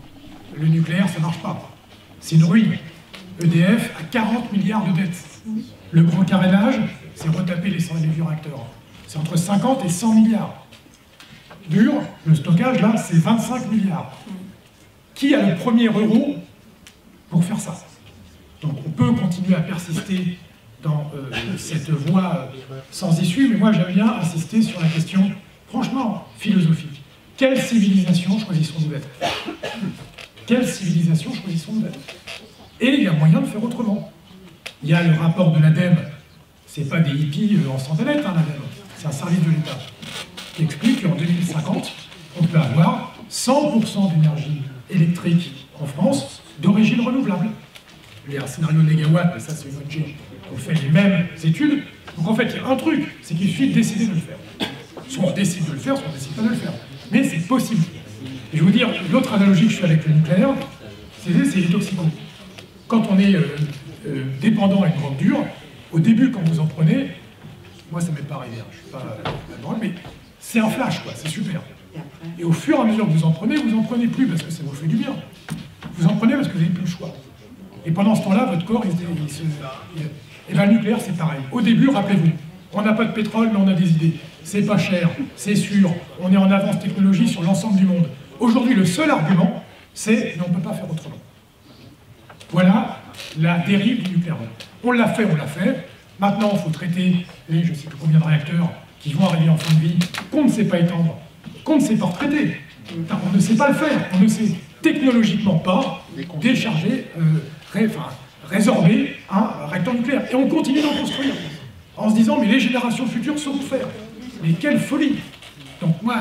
Le nucléaire, ça ne marche pas. C'est une ruine. EDF a 40 milliards de dettes. Le grand carénage, c'est retaper les vieux réacteurs. C'est entre 50 et 100 milliards. Dur, le stockage, là, c'est 25 milliards. Qui a le premier euro pour faire ça? Donc on peut continuer à persister dans cette voie sans issue, mais moi j'aime bien insister sur la question, franchement, philosophique. Quelle civilisation choisissons-nous d'être? Quelle civilisation choisissons-nous d'être? Et il y a moyen de faire autrement. Il y a le rapport de l'ADEME, c'est pas des hippies en sandalettes, l'ADEME, c'est un service de l'État, qui explique qu'en 2050, on peut avoir 100% d'énergie électrique en France d'origine renouvelable. Il y a un scénario de négawatts, mais ça c'est une ONG, on fait les mêmes études. Donc en fait, il y a un truc, c'est qu'il suffit de décider de le faire. Soit on décide de le faire, soit on ne décide pas de le faire. Mais c'est possible. Et je vais vous dire, l'autre analogie que je fais avec le nucléaire, c'est les toxicos. Quand on est dépendant à une drogue dure, au début, quand vous en prenez, moi ça m'est pas arrivé, je suis pas la drogue, mais c'est un flash, quoi, c'est super. Et au fur et à mesure que vous en prenez plus parce que ça vous fait du bien. Vous en prenez parce que vous n'avez plus le choix. Et pendant ce temps-là, votre corps, et bien le nucléaire, c'est pareil. Au début, rappelez-vous, on n'a pas de pétrole, mais on a des idées. C'est pas cher, c'est sûr, on est en avance technologie sur l'ensemble du monde. Aujourd'hui, le seul argument, c'est on ne peut pas faire autrement. Voilà la dérive du nucléaire. On l'a fait. Maintenant, il faut traiter les je ne sais plus combien de réacteurs qui vont arriver en fin de vie, qu'on ne sait pas étendre, qu'on ne sait pas retraiter. On ne sait pas le faire, on ne sait technologiquement pas décharger, résorber un réacteur nucléaire. Et on continue d'en construire, en se disant, mais les générations futures sauront faire. Mais quelle folie! Donc moi,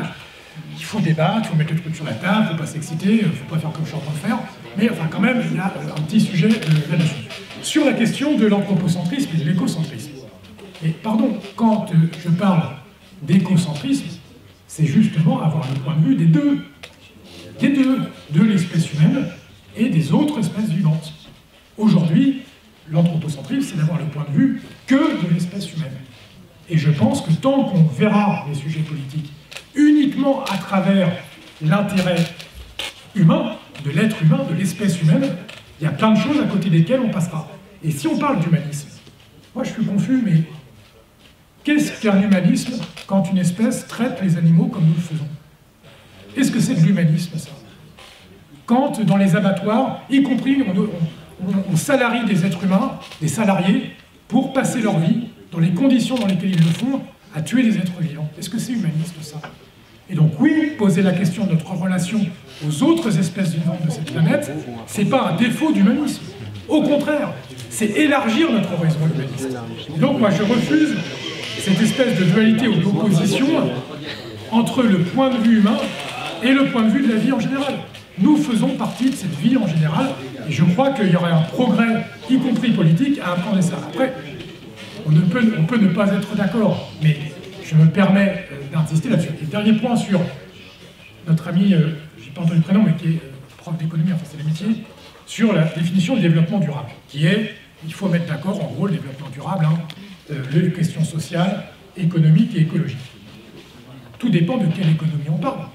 il faut débattre, il faut mettre le truc sur la table, il ne faut pas s'exciter, il ne faut pas faire comme je suis en train de faire, mais enfin quand même, il y a un petit sujet là-dessus. Sur la question de l'anthropocentrisme et de l'écocentrisme. Et pardon, quand je parle d'écocentrisme, c'est justement avoir le point de vue des deux, de l'espèce humaine et des autres espèces vivantes. Aujourd'hui, l'anthropocentrisme, c'est d'avoir le point de vue que de l'espèce humaine. Et je pense que tant qu'on verra les sujets politiques uniquement à travers l'intérêt humain, de l'être humain, de l'espèce humaine, il y a plein de choses à côté desquelles on passera. Et si on parle d'humanisme, moi je suis confus, mais qu'est-ce qu'un humanisme quand une espèce traite les animaux comme nous le faisons? Est-ce que c'est de l'humanisme, ça? Quand, dans les abattoirs, y compris, on salarie des êtres humains, des salariés, pour passer leur vie, dans les conditions dans lesquelles ils le font, à tuer les êtres vivants. Est-ce que c'est humaniste, ça? Et donc, oui, poser la question de notre relation aux autres espèces vivantes de cette planète, c'est pas un défaut d'humanisme. Au contraire, c'est élargir notre horizon humaniste. Et donc, moi, je refuse cette espèce de dualité ou d'opposition entre le point de vue humain et le point de vue de la vie en général. Nous faisons partie de cette vie en général, et je crois qu'il y aurait un progrès, y compris politique, à apprendre ça. Après, on on peut ne pas être d'accord, mais je me permets d'insister là-dessus. Et dernier point sur notre ami, je n'ai pas entendu le prénom, mais qui est prof d'économie, enfin c'est les métiers, sur la définition du développement durable, qui est, il faut mettre d'accord, en gros, le développement durable, les questions sociales, économiques et écologiques. Tout dépend de quelle économie on parle.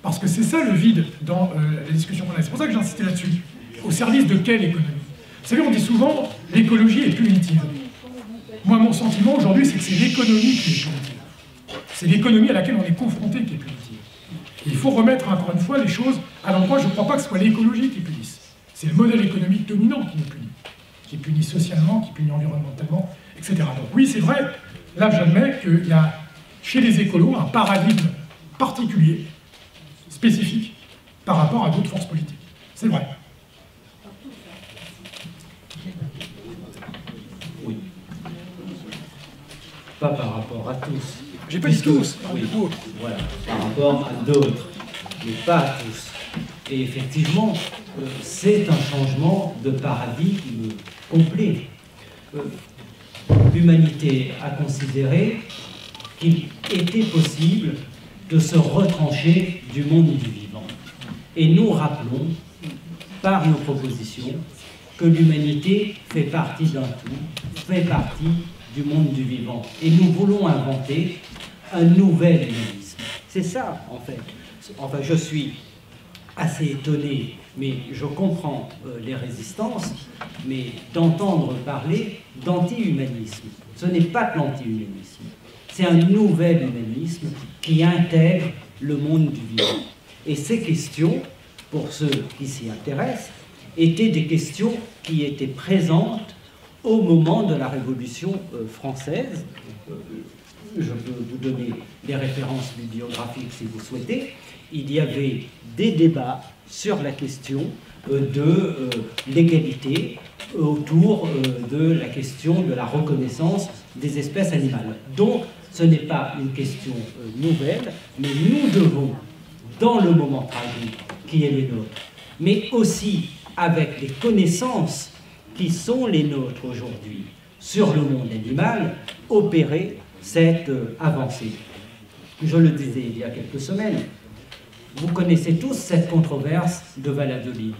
Parce que c'est ça le vide dans la discussion qu'on a. C'est pour ça que j'ai insisté là-dessus. Au service de quelle économie? Vous savez, on dit souvent, l'écologie est punitive. Moi, mon sentiment aujourd'hui, c'est que c'est l'économie qui est punitive. C'est l'économie à laquelle on est confronté qui est punitive. Et il faut remettre encore une fois les choses à l'endroit. Je ne crois pas que ce soit l'écologie qui punisse. C'est le modèle économique dominant qui nous punit. Qui punit socialement, qui punit environnementalement, etc. Donc oui, c'est vrai, là j'admets qu'il y a chez les écolos un paradigme particulier, spécifique, par rapport à d'autres forces politiques. C'est vrai. Oui. Pas par rapport à tous. J'ai pas dit tous, oui, voilà, par rapport à d'autres, mais pas à tous. Et effectivement, c'est un changement de paradigme complet. L'humanité a considéré qu'il était possible de se retrancher du monde du vivant. Et nous rappelons, par nos propositions, que l'humanité fait partie d'un tout, fait partie du monde du vivant. Et nous voulons inventer un nouvel humanisme. C'est ça, en fait. Enfin, je suis assez étonné, mais je comprends les résistances, mais d'entendre parler d'anti-humanisme. Ce n'est pas que l'anti-humanisme, c'est un nouvel humanisme qui intègre le monde du vivant. Et ces questions, pour ceux qui s'y intéressent, étaient des questions qui étaient présentes au moment de la Révolution française. Je peux vous donner des références bibliographiques si vous souhaitez. Il y avait des débats sur la question de l'égalité autour de la question de la reconnaissance des espèces animales. Donc, ce n'est pas une question nouvelle, mais nous devons, dans le moment tragique qui est le nôtre, mais aussi avec les connaissances qui sont les nôtres aujourd'hui sur le monde animal, opérer cette avancée. Je le disais il y a quelques semaines, vous connaissez tous cette controverse de Valladolid,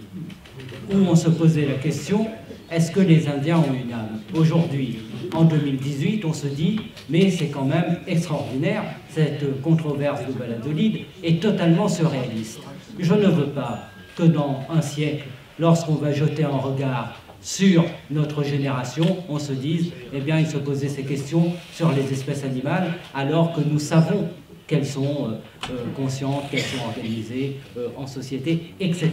où on se posait la question, est-ce que les Indiens ont une âme? Aujourd'hui, en 2018, on se dit, mais c'est quand même extraordinaire, cette controverse de Valladolid est totalement surréaliste. Je ne veux pas que dans un siècle, lorsqu'on va jeter un regard sur notre génération, on se dise, eh bien, il se posait ces questions sur les espèces animales, alors que nous savons qu'elles sont conscientes, qu'elles sont organisées en société, etc.,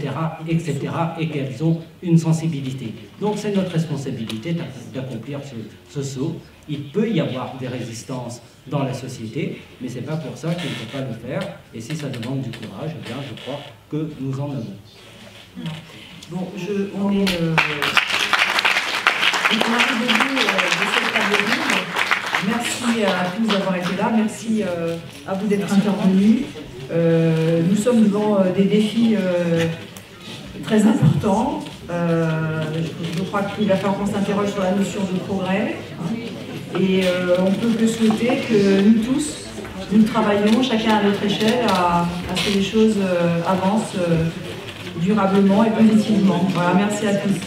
etc., et qu'elles ont une sensibilité. Donc c'est notre responsabilité d'accomplir ce saut. Il peut y avoir des résistances dans la société, mais ce n'est pas pour ça qu'il ne faut pas le faire, et si ça demande du courage, eh bien, je crois que nous en avons. Bon, on est on arrive au bout de cette table ronde. Merci à tous d'avoir été là, merci à vous d'être intervenus. Nous sommes devant des défis très importants. Je crois qu'il va falloir qu'on s'interroge sur la notion de progrès. Et on ne peut que souhaiter que nous tous, nous travaillons chacun à notre échelle à ce que les choses avancent durablement et positivement. Voilà, merci à tous.